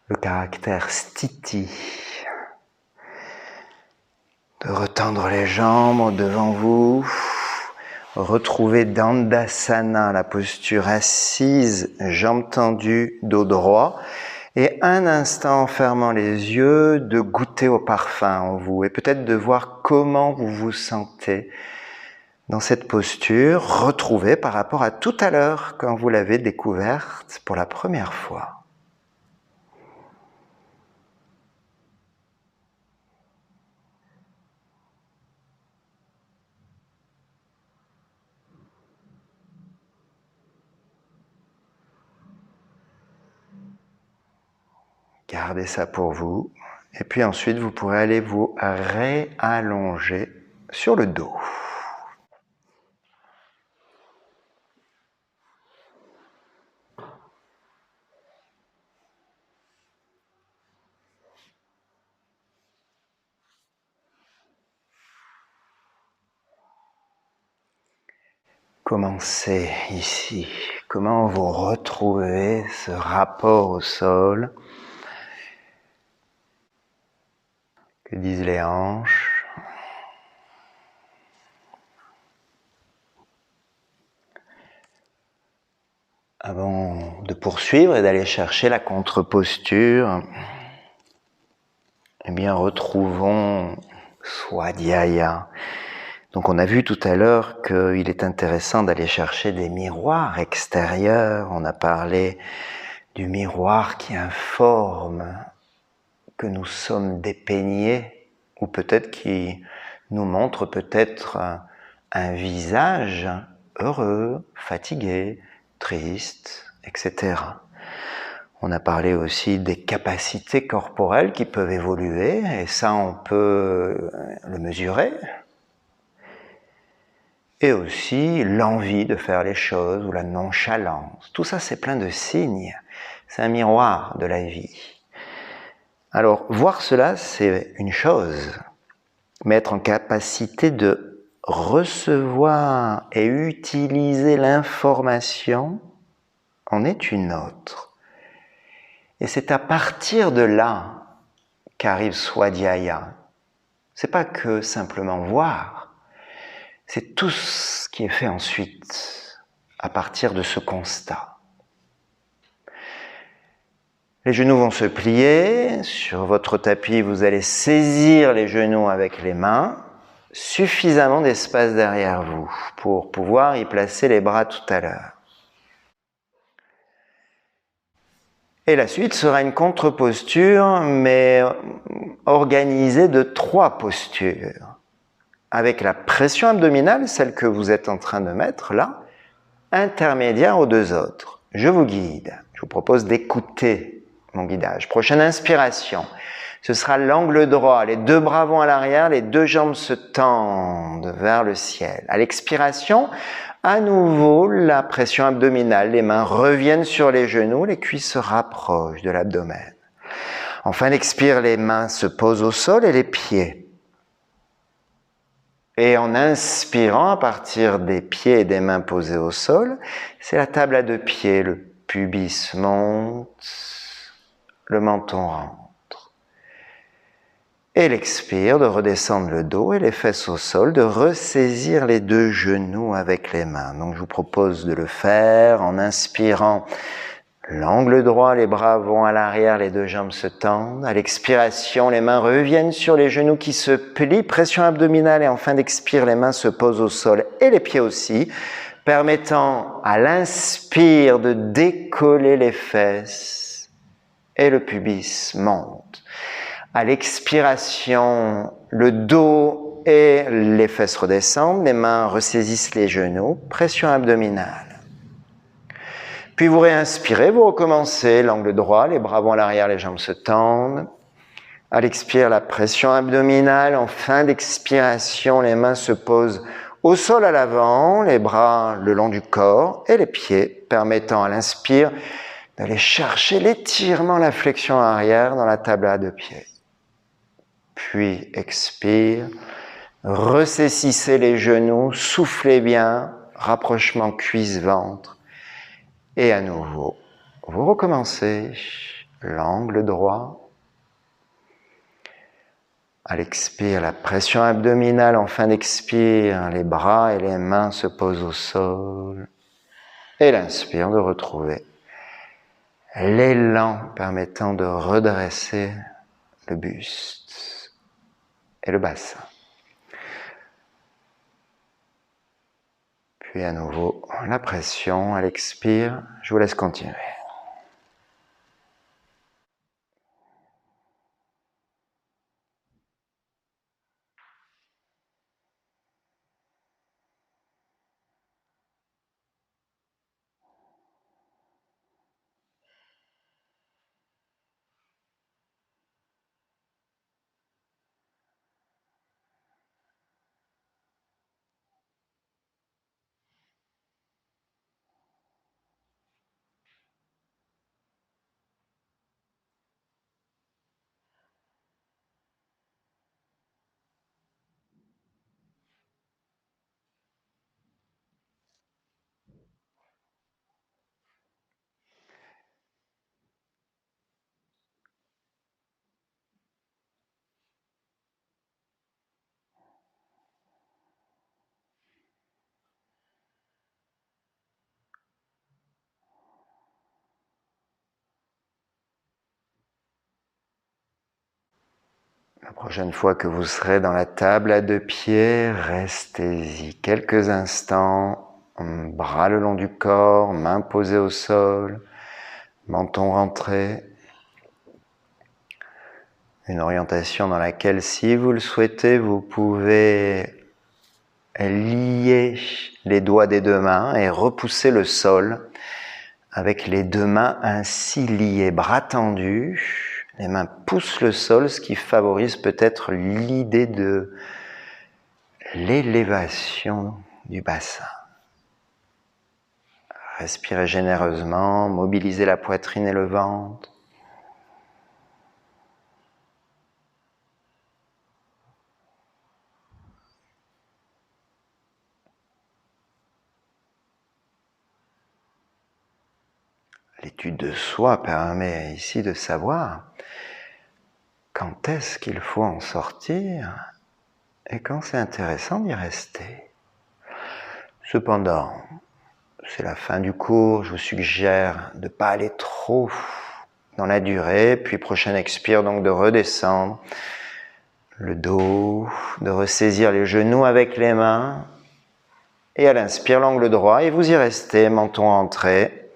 le caractère sthiti, de retendre les jambes devant vous, retrouver Dandasana, la posture assise, jambes tendues, dos droit, et un instant en fermant les yeux, de goûter au parfum en vous et peut-être de voir comment vous vous sentez dans cette posture retrouvée par rapport à tout à l'heure quand vous l'avez découverte pour la première fois. Gardez ça pour vous. Et puis ensuite, vous pourrez aller vous réallonger sur le dos. Commencez ici. Comment vous retrouvez ce rapport au sol? Que disent les hanches? Avant de poursuivre et d'aller chercher la contre-posture, eh bien retrouvons Swadhyaya. Donc on a vu tout à l'heure qu'il est intéressant d'aller chercher des miroirs extérieurs. On a parlé du miroir qui informe que nous sommes dépeignés, ou peut-être qui nous montre peut-être un visage heureux, fatigué, triste, etc. On a parlé aussi des capacités corporelles qui peuvent évoluer, et ça on peut le mesurer. Et aussi l'envie de faire les choses ou la nonchalance. Tout ça, c'est plein de signes. C'est un miroir de la vie. Alors, voir cela, c'est une chose. Mais être en capacité de recevoir et utiliser l'information en est une autre. Et c'est à partir de là qu'arrive Swadhyaya. C'est pas que simplement voir. C'est tout ce qui est fait ensuite, à partir de ce constat. Les genoux vont se plier. Sur votre tapis, vous allez saisir les genoux avec les mains. Suffisamment d'espace derrière vous pour pouvoir y placer les bras tout à l'heure. Et la suite sera une contre-posture, mais organisée de 3 postures. Avec la pression abdominale, celle que vous êtes en train de mettre là, intermédiaire aux 2 autres. Je vous guide. Je vous propose d'écouter mon guidage. Prochaine inspiration. Ce sera l'angle droit. Les 2 bras vont à l'arrière, les 2 jambes se tendent vers le ciel. À l'expiration, à nouveau, la pression abdominale. Les mains reviennent sur les genoux, les cuisses se rapprochent de l'abdomen. En fin d'expire, les mains se posent au sol et les pieds. Et en inspirant, à partir des pieds et des mains posés au sol, c'est la table à 2 pieds. Le pubis monte, le menton rentre. Et l'expire, de redescendre le dos et les fesses au sol, de ressaisir les 2 genoux avec les mains. Donc je vous propose de le faire en inspirant l'angle droit, les bras vont à l'arrière, les 2 jambes se tendent. À l'expiration, les mains reviennent sur les genoux qui se plient, pression abdominale, et en fin d'expire, les mains se posent au sol et les pieds aussi, permettant à l'inspire de décoller les fesses et le pubis monte. À l'expiration, le dos et les fesses redescendent, les mains ressaisissent les genoux, pression abdominale. Puis vous réinspirez, vous recommencez l'angle droit, les bras vont à l'arrière, les jambes se tendent. À l'expire, la pression abdominale. En fin d'expiration, les mains se posent au sol à l'avant, les bras le long du corps et les pieds, permettant à l'inspire d'aller chercher l'étirement, la flexion arrière dans la table à 2 pieds. Puis expire, ressaisissez les genoux, soufflez bien, rapprochement cuisse-ventre. Et à nouveau, vous recommencez l'angle droit. À l'expire, la pression abdominale. En fin d'expire, les bras et les mains se posent au sol. Et l'inspire, de retrouver l'élan permettant de redresser le buste et le bassin. Puis à nouveau, la pression à l'expire. Je vous laisse continuer. La prochaine fois que vous serez dans la table à deux pieds, restez-y quelques instants, bras le long du corps, mains posées au sol, menton rentré. Une orientation dans laquelle, si vous le souhaitez, vous pouvez lier les doigts des deux mains et repousser le sol avec les deux mains ainsi liées, bras tendus. Les mains poussent le sol, ce qui favorise peut-être l'idée de l'élévation du bassin. Respirez généreusement, mobilisez la poitrine et le ventre. L'étude de soi permet ici de savoir quand est-ce qu'il faut en sortir et quand c'est intéressant d'y rester. Cependant, c'est la fin du cours, je vous suggère de ne pas aller trop dans la durée, puis prochaine expire donc de redescendre le dos, de ressaisir les genoux avec les mains, et à l'inspire l'angle droit, et vous y restez, menton entré,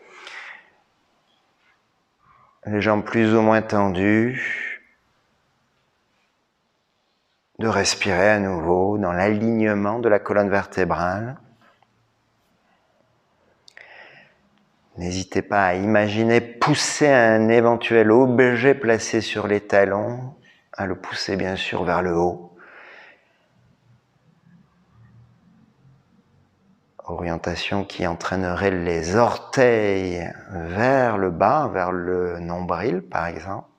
les jambes plus ou moins tendues, de respirer à nouveau dans l'alignement de la colonne vertébrale. N'hésitez pas à imaginer pousser un éventuel objet placé sur les talons, à le pousser bien sûr vers le haut. Orientation qui entraînerait les orteils vers le bas, vers le nombril par exemple.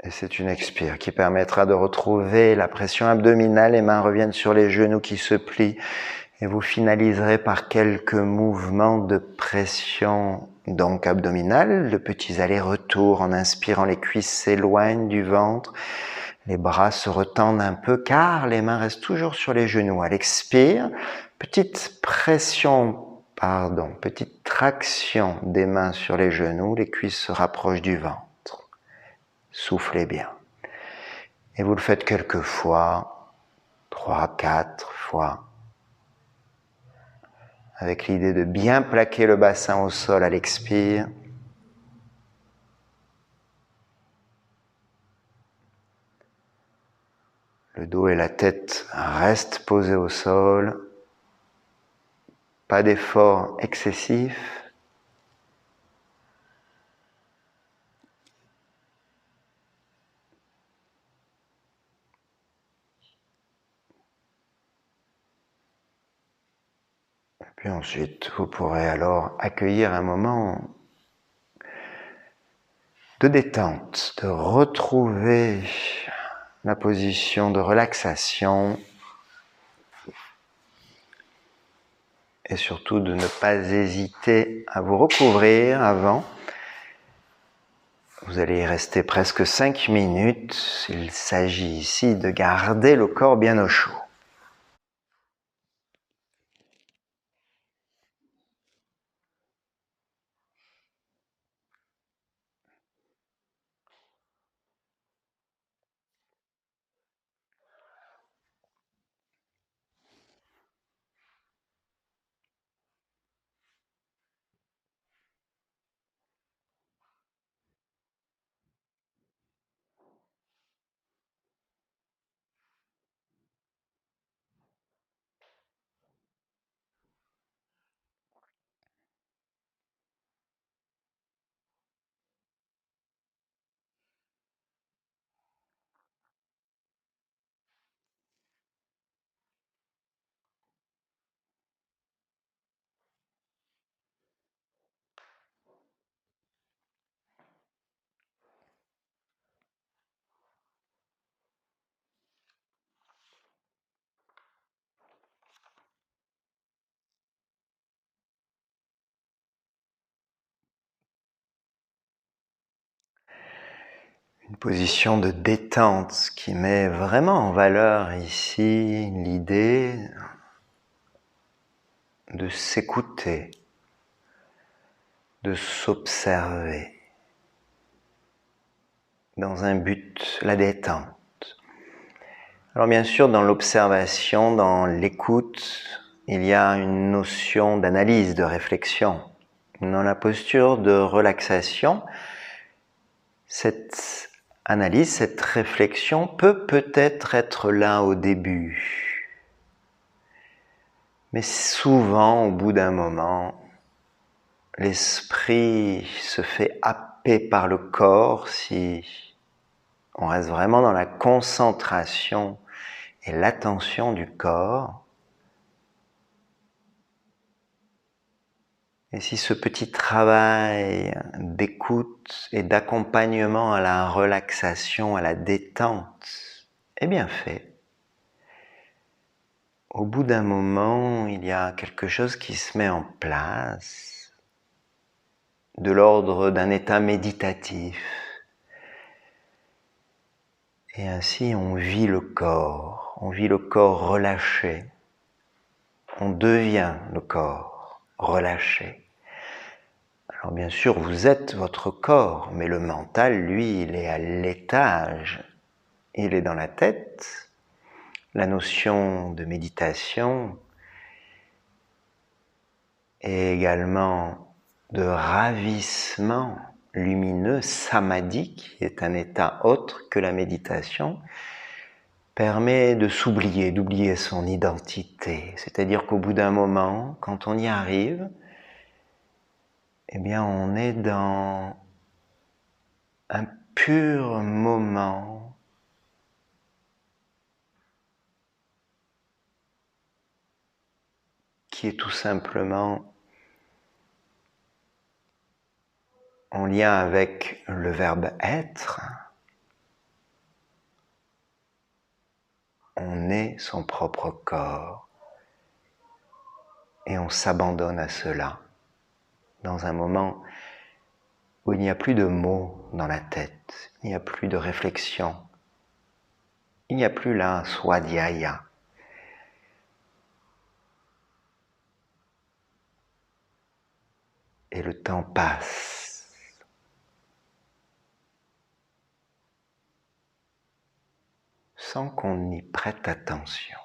Et c'est une expire qui permettra de retrouver la pression abdominale. Les mains reviennent sur les genoux qui se plient. Et vous finaliserez par quelques mouvements de pression donc abdominale, de petits allers-retours en inspirant, les cuisses s'éloignent du ventre, les bras se retendent un peu car les mains restent toujours sur les genoux. À l'expire, petite traction des mains sur les genoux, les cuisses se rapprochent du ventre. Soufflez bien. Et vous le faites quelques fois, 3, 4 fois. Avec l'idée de bien plaquer le bassin au sol à l'expire. Le dos et la tête restent posés au sol. Pas d'effort excessif. Et puis ensuite, vous pourrez alors accueillir un moment de détente, de retrouver la position de relaxation et surtout de ne pas hésiter à vous recouvrir avant. Vous allez y rester presque 5 minutes. Il s'agit ici de garder le corps bien au chaud. Une position de détente qui met vraiment en valeur ici l'idée de s'écouter, de s'observer, dans un but, la détente. Alors bien sûr, dans l'observation, dans l'écoute, il y a une notion d'analyse, de réflexion. Dans la posture de relaxation, cette analyse, cette réflexion peut peut-être être là au début. Mais souvent, au bout d'un moment, l'esprit se fait happer par le corps si on reste vraiment dans la concentration et l'attention du corps. Et si ce petit travail d'écoute et d'accompagnement à la relaxation, à la détente est bien fait, au bout d'un moment, il y a quelque chose qui se met en place, de l'ordre d'un état méditatif. Et ainsi, on vit le corps relâché. On devient le corps relâché. Alors bien sûr, vous êtes votre corps, mais le mental, lui, il est à l'étage. Il est dans la tête. La notion de méditation et également de ravissement lumineux, samadhi, qui est un état autre que la méditation, permet de s'oublier, d'oublier son identité. C'est-à-dire qu'au bout d'un moment, quand on y arrive, eh bien on est dans un pur moment qui est tout simplement en lien avec le verbe être. On est son propre corps et on s'abandonne à cela dans un moment où il n'y a plus de mots dans la tête, il n'y a plus de réflexion, il n'y a plus là swadhyaya. Et le temps passe. Sans qu'on y prête attention.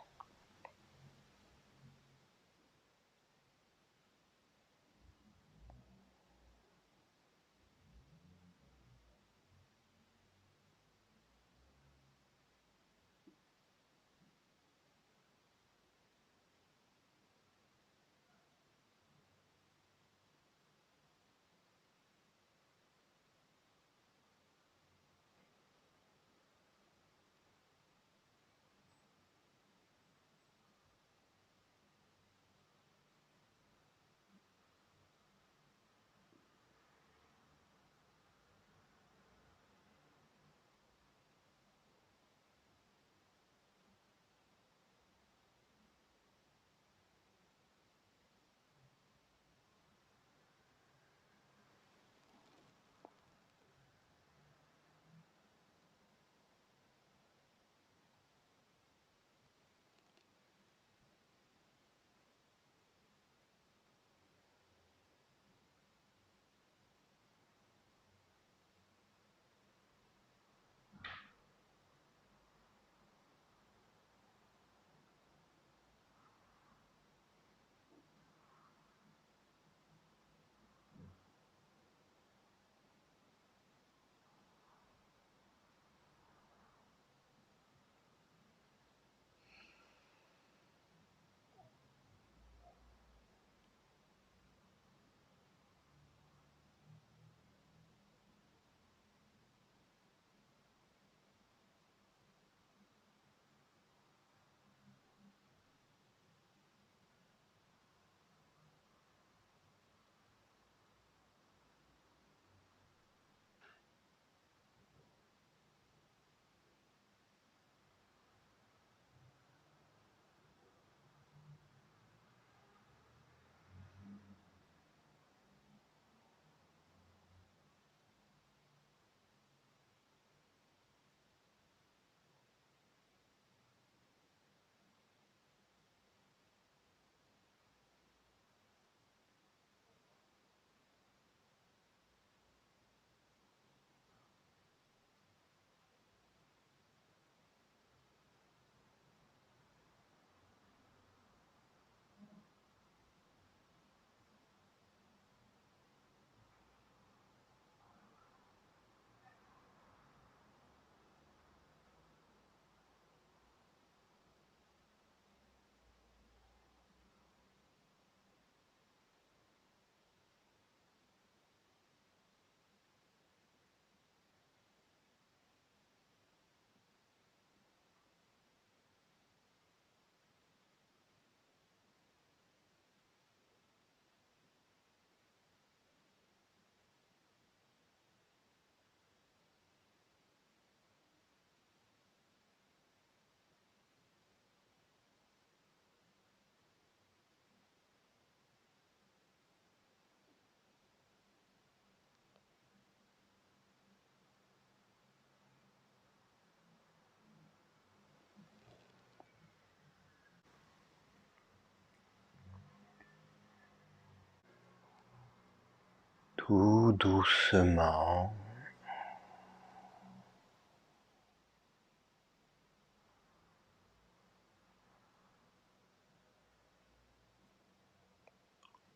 tout doucement.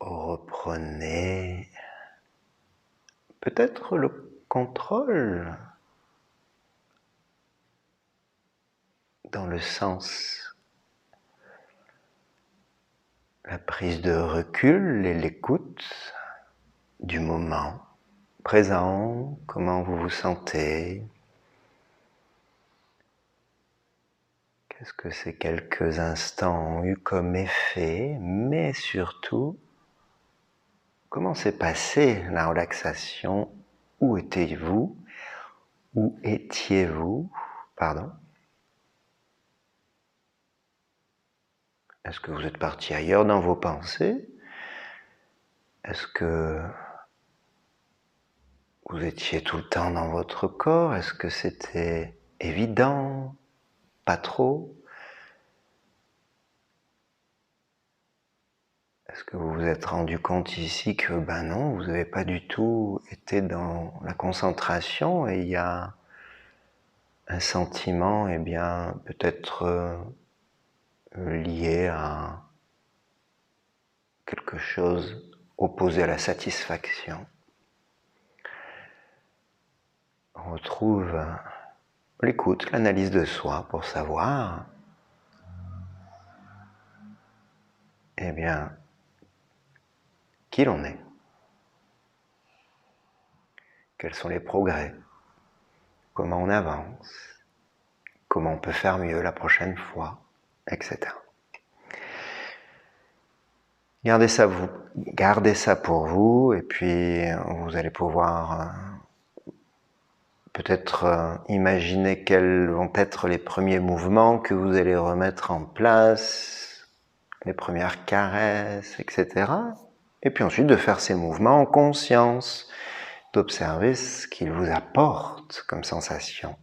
Reprenez peut-être le contrôle dans le sens, la prise de recul et l'écoute du moment présent, comment vous vous sentez. Qu'est-ce que ces quelques instants ont eu comme effet, mais surtout, comment s'est passée la relaxation? Où étiez-vous? Où étiez-vous? Pardon. Est-ce que vous êtes parti ailleurs dans vos pensées? Est-ce que vous étiez tout le temps dans votre corps? Est-ce que c'était évident? Pas trop? Est-ce que vous vous êtes rendu compte ici que ben non, vous n'avez pas du tout été dans la concentration et il y a un sentiment, eh bien, peut-être lié à quelque chose opposé à la satisfaction. On retrouve l'écoute, l'analyse de soi pour savoir, eh bien, qui l'on est, quels sont les progrès, comment on avance, comment on peut faire mieux la prochaine fois, etc. Gardez ça pour vous, et puis vous allez pouvoir peut-être imaginer quels vont être les premiers mouvements que vous allez remettre en place, les premières caresses, etc. Et puis ensuite de faire ces mouvements en conscience, d'observer ce qu'ils vous apportent comme sensation.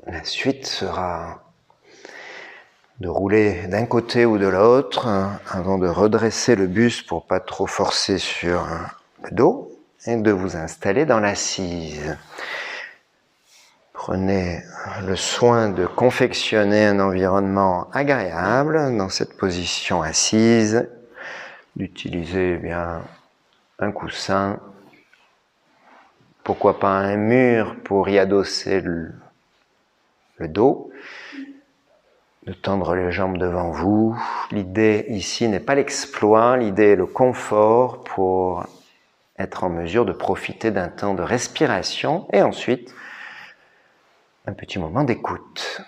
La suite sera de rouler d'un côté ou de l'autre avant de redresser le buste pour pas trop forcer sur le dos et de vous installer dans l'assise. Prenez le soin de confectionner un environnement agréable dans cette position assise, d'utiliser bien un coussin, pourquoi pas un mur pour y adosser le dos, de tendre les jambes devant vous. L'idée ici n'est pas l'exploit, l'idée est le confort pour être en mesure de profiter d'un temps de respiration et ensuite un petit moment d'écoute.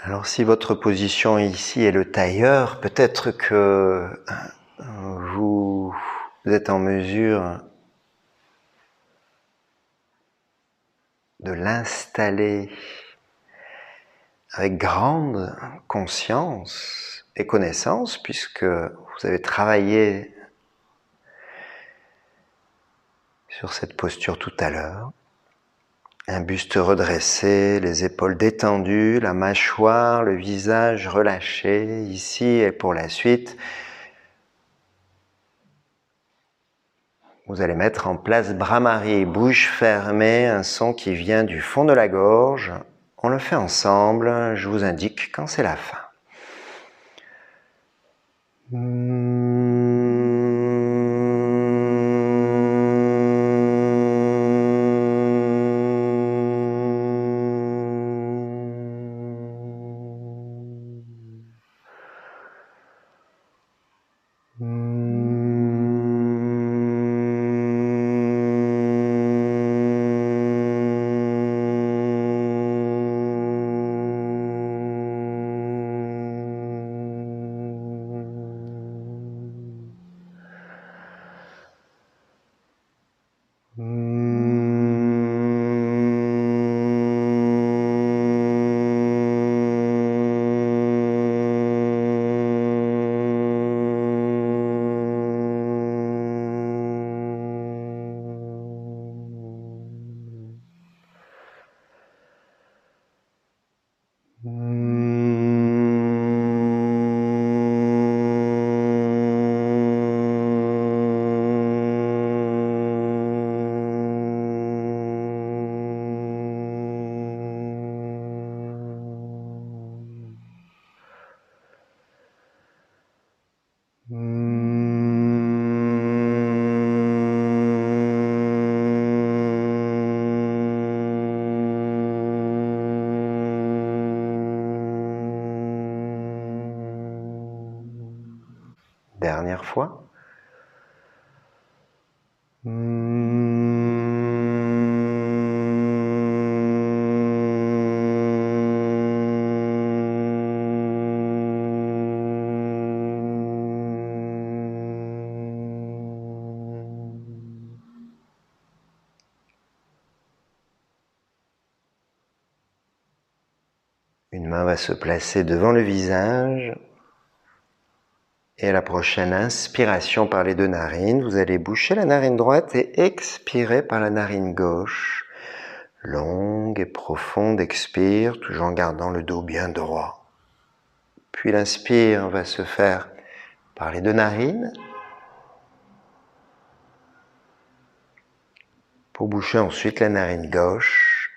Alors si votre position ici est le tailleur, peut-être que vous êtes en mesure de l'installer avec grande conscience et connaissance, puisque vous avez travaillé sur cette posture tout à l'heure. Un buste redressé, les épaules détendues, la mâchoire, le visage relâché, ici et pour la suite. Vous allez mettre en place Bramari, bouche fermée, un son qui vient du fond de la gorge. On le fait ensemble, je vous indique quand c'est la fin. Mm-hmm. dernière fois. Une main va se placer devant le visage. Et à la prochaine inspiration par les deux narines, vous allez boucher la narine droite et expirer par la narine gauche. Longue et profonde expire, toujours en gardant le dos bien droit. Puis l'inspire va se faire par les deux narines. Pour boucher ensuite la narine gauche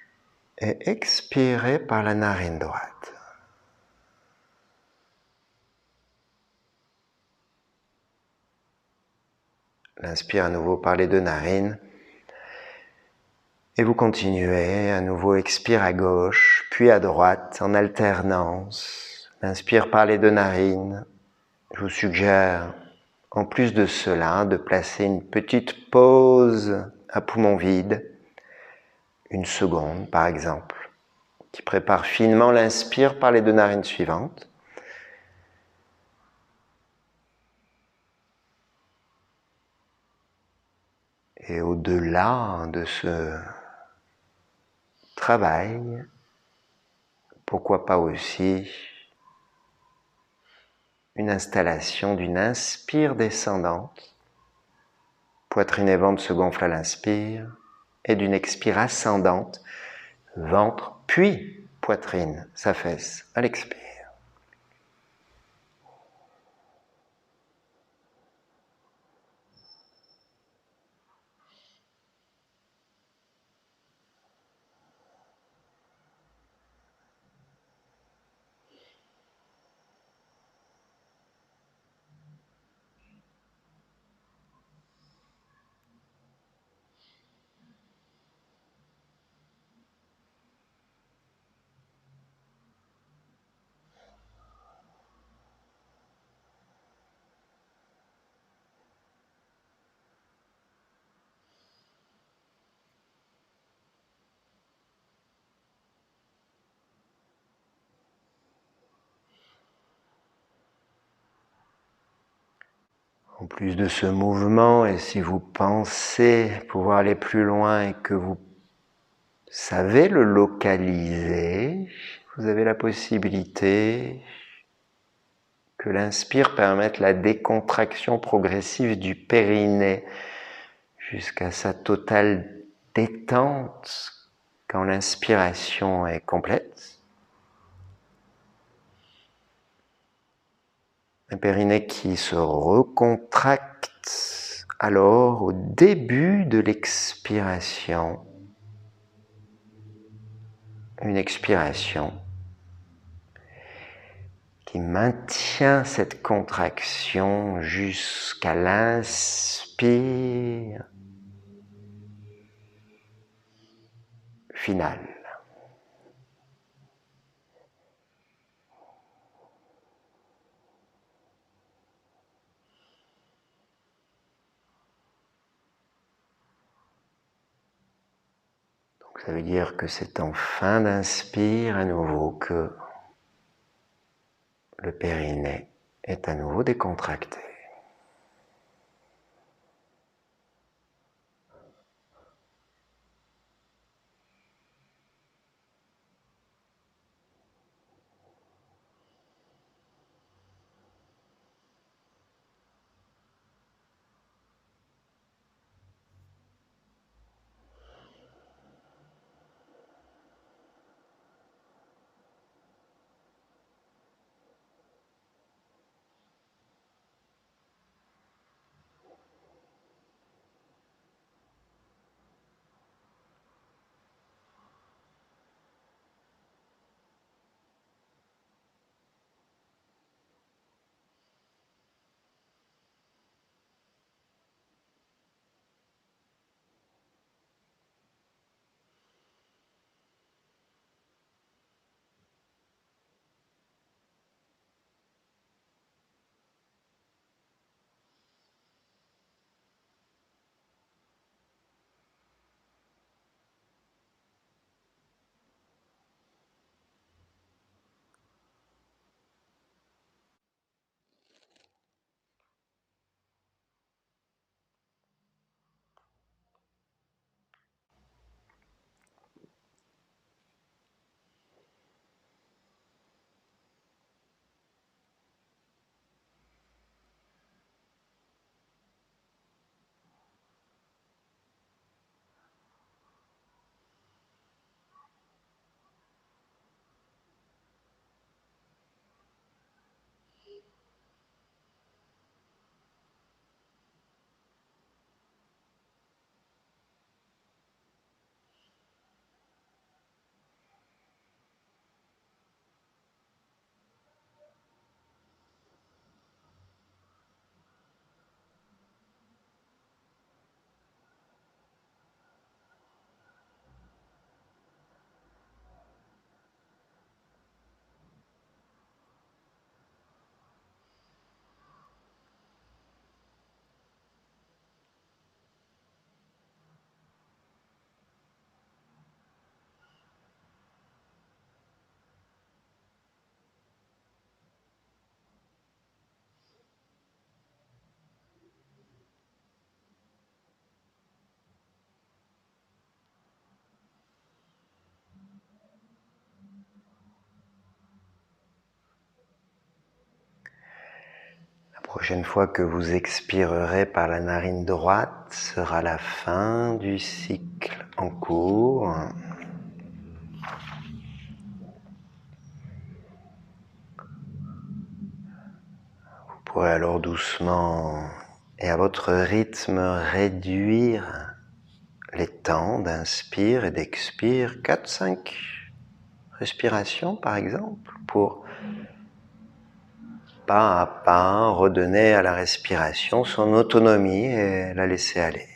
et expirer par la narine droite. L'inspire à nouveau par les deux narines. Et vous continuez, à nouveau expire à gauche, puis à droite, en alternance. L'inspire par les deux narines. Je vous suggère, en plus de cela, de placer une petite pause à poumon vide, 1 seconde par exemple, qui prépare finement l'inspire par les deux narines suivantes. Et au-delà de ce travail, pourquoi pas aussi une installation d'une inspire descendante, poitrine et ventre se gonflent à l'inspire, et d'une expire ascendante, ventre puis poitrine s'affaisse à l'expire. En plus de ce mouvement, et si vous pensez pouvoir aller plus loin et que vous savez le localiser, vous avez la possibilité que l'inspire permette la décontraction progressive du périnée jusqu'à sa totale détente quand l'inspiration est complète. Un périnée qui se recontracte alors au début de l'expiration. Une expiration qui maintient cette contraction jusqu'à l'inspire finale. Ça veut dire que c'est en fin d'inspire à nouveau que le périnée est à nouveau décontracté. prochaine fois que vous expirerez par la narine droite sera la fin du cycle en cours. Vous pourrez alors doucement et à votre rythme réduire les temps d'inspire et d'expire, 4-5 respirations par exemple, pour pas à pas redonner à la respiration son autonomie et la laisser aller.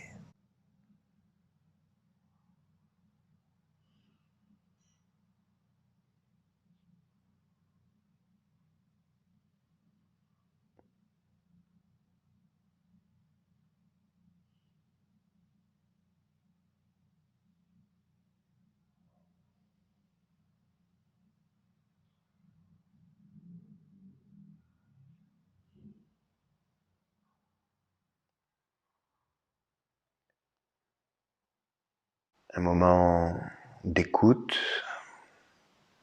Un moment d'écoute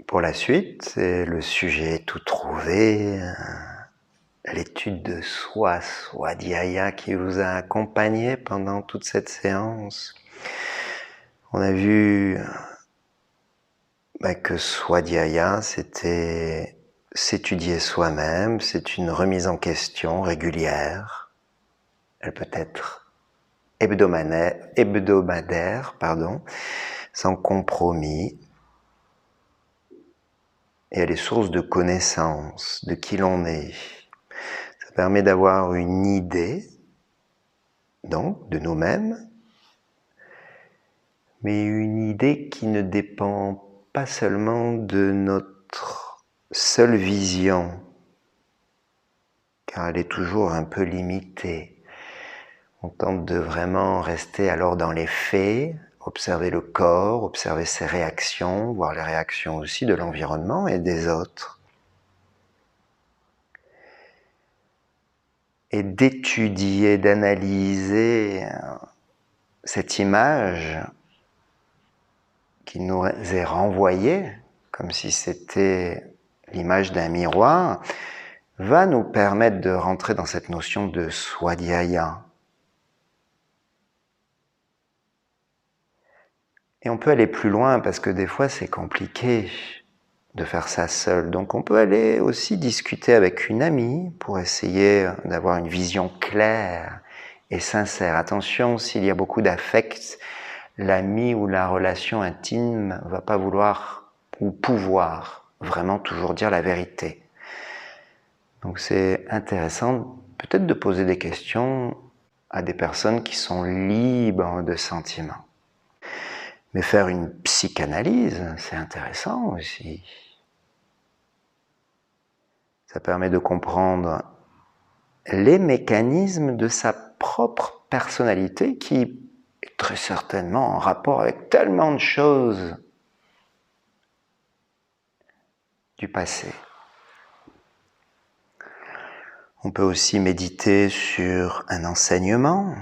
pour la suite, et le sujet est tout trouvé, l'étude de soi, Swadhyaya, qui vous a accompagné pendant toute cette séance. On a vu que Swadhyaya, c'était s'étudier soi-même, c'est une remise en question régulière. Elle peut être hebdomadaire, sans compromis. Et elle est source de connaissance de qui l'on est. Ça permet d'avoir une idée, donc, de nous-mêmes, mais une idée qui ne dépend pas seulement de notre seule vision, car elle est toujours un peu limitée. On tente de vraiment rester alors dans les faits, observer le corps, observer ses réactions, voir les réactions aussi de l'environnement et des autres. Et d'étudier, d'analyser cette image qui nous est renvoyée, comme si c'était l'image d'un miroir, va nous permettre de rentrer dans cette notion de Swadhyaya. Et on peut aller plus loin parce que des fois c'est compliqué de faire ça seul. Donc on peut aller aussi discuter avec une amie pour essayer d'avoir une vision claire et sincère. Attention, s'il y a beaucoup d'affect, l'ami ou la relation intime va pas vouloir ou pouvoir vraiment toujours dire la vérité. Donc c'est intéressant peut-être de poser des questions à des personnes qui sont libres de sentiments. Mais faire une psychanalyse, c'est intéressant aussi. Ça permet de comprendre les mécanismes de sa propre personnalité qui est très certainement en rapport avec tellement de choses du passé. On peut aussi méditer sur un enseignement.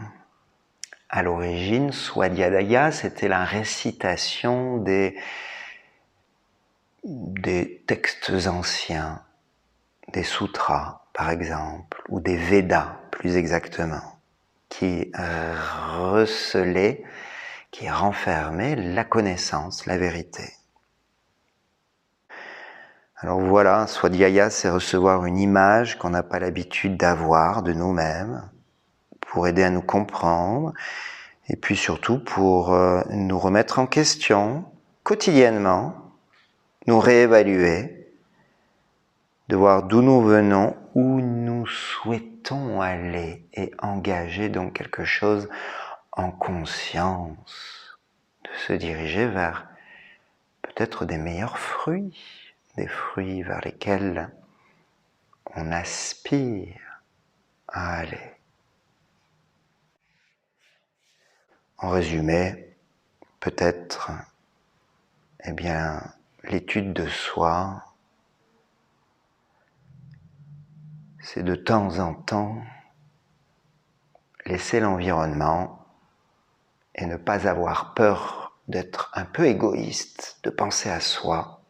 À l'origine, Swadhyaya, c'était la récitation des textes anciens, des sutras par exemple, ou des Védas plus exactement, qui recelaient, qui renfermaient la connaissance, la vérité. Alors voilà, Swadhyaya, c'est recevoir une image qu'on n'a pas l'habitude d'avoir de nous-mêmes, pour aider à nous comprendre, et puis surtout pour nous remettre en question quotidiennement, nous réévaluer, de voir d'où nous venons, où nous souhaitons aller et engager donc quelque chose en conscience, de se diriger vers peut-être des meilleurs fruits, des fruits vers lesquels on aspire à aller. En résumé, peut-être, l'étude de soi, c'est de temps en temps laisser l'environnement et ne pas avoir peur d'être un peu égoïste, de penser à soi,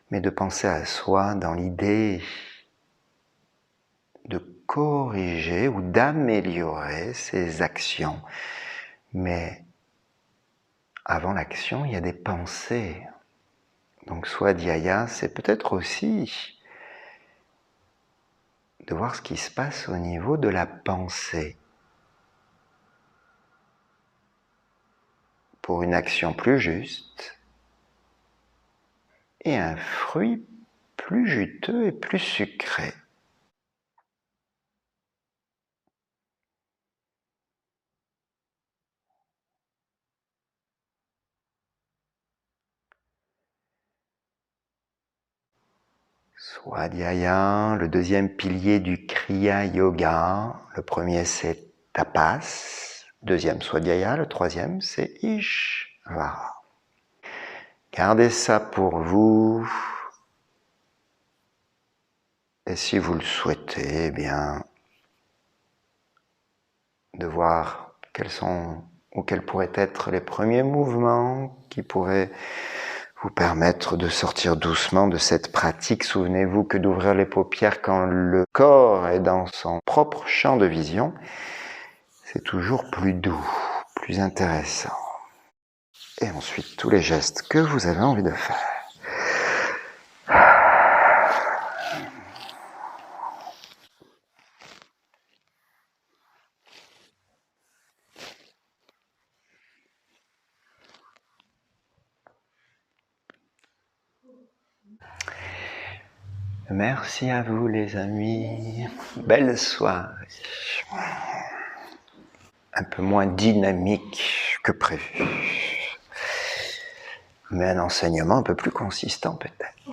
mais de penser à soi dans l'idée de corriger ou d'améliorer ses actions. Mais avant l'action, il y a des pensées. Donc Swadhyaya, c'est peut-être aussi de voir ce qui se passe au niveau de la pensée. Pour une action plus juste et un fruit plus juteux et plus sucré. Swadhyaya, le deuxième pilier du Kriya Yoga. Le premier c'est Tapas, deuxième Swadhyaya, le troisième c'est Ishvara. Gardez ça pour vous. Et si vous le souhaitez, eh bien, de voir quels sont ou quels pourraient être les premiers mouvements qui pourraient vous permettre de sortir doucement de cette pratique. Souvenez-vous que d'ouvrir les paupières quand le corps est dans son propre champ de vision, c'est toujours plus doux, plus intéressant. Et ensuite, tous les gestes que vous avez envie de faire. Merci à vous les amis, belle soirée. Un peu moins dynamique que prévu, mais un enseignement un peu plus consistant peut-être.